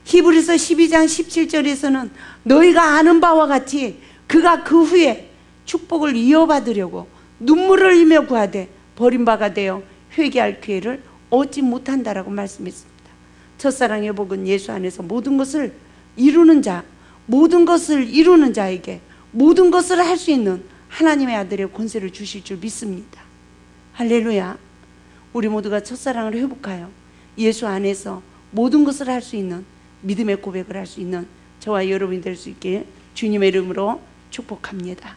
히브리서 12장 17절에서는 너희가 아는 바와 같이 그가 그 후에 축복을 이어받으려고 눈물을 흘리며 구하되 버림받아 되어 회개할 기회를 얻지 못한다라고 말씀했습니다. 첫사랑의 복은 예수 안에서 모든 것을 이루는 자, 모든 것을 이루는 자에게 모든 것을 할 수 있는 하나님의 아들의 권세를 주실 줄 믿습니다. 할렐루야. 우리 모두가 첫사랑을 회복하여 예수 안에서 모든 것을 할 수 있는 믿음의 고백을 할 수 있는 저와 여러분이 될 수 있게 주님의 이름으로 축복합니다.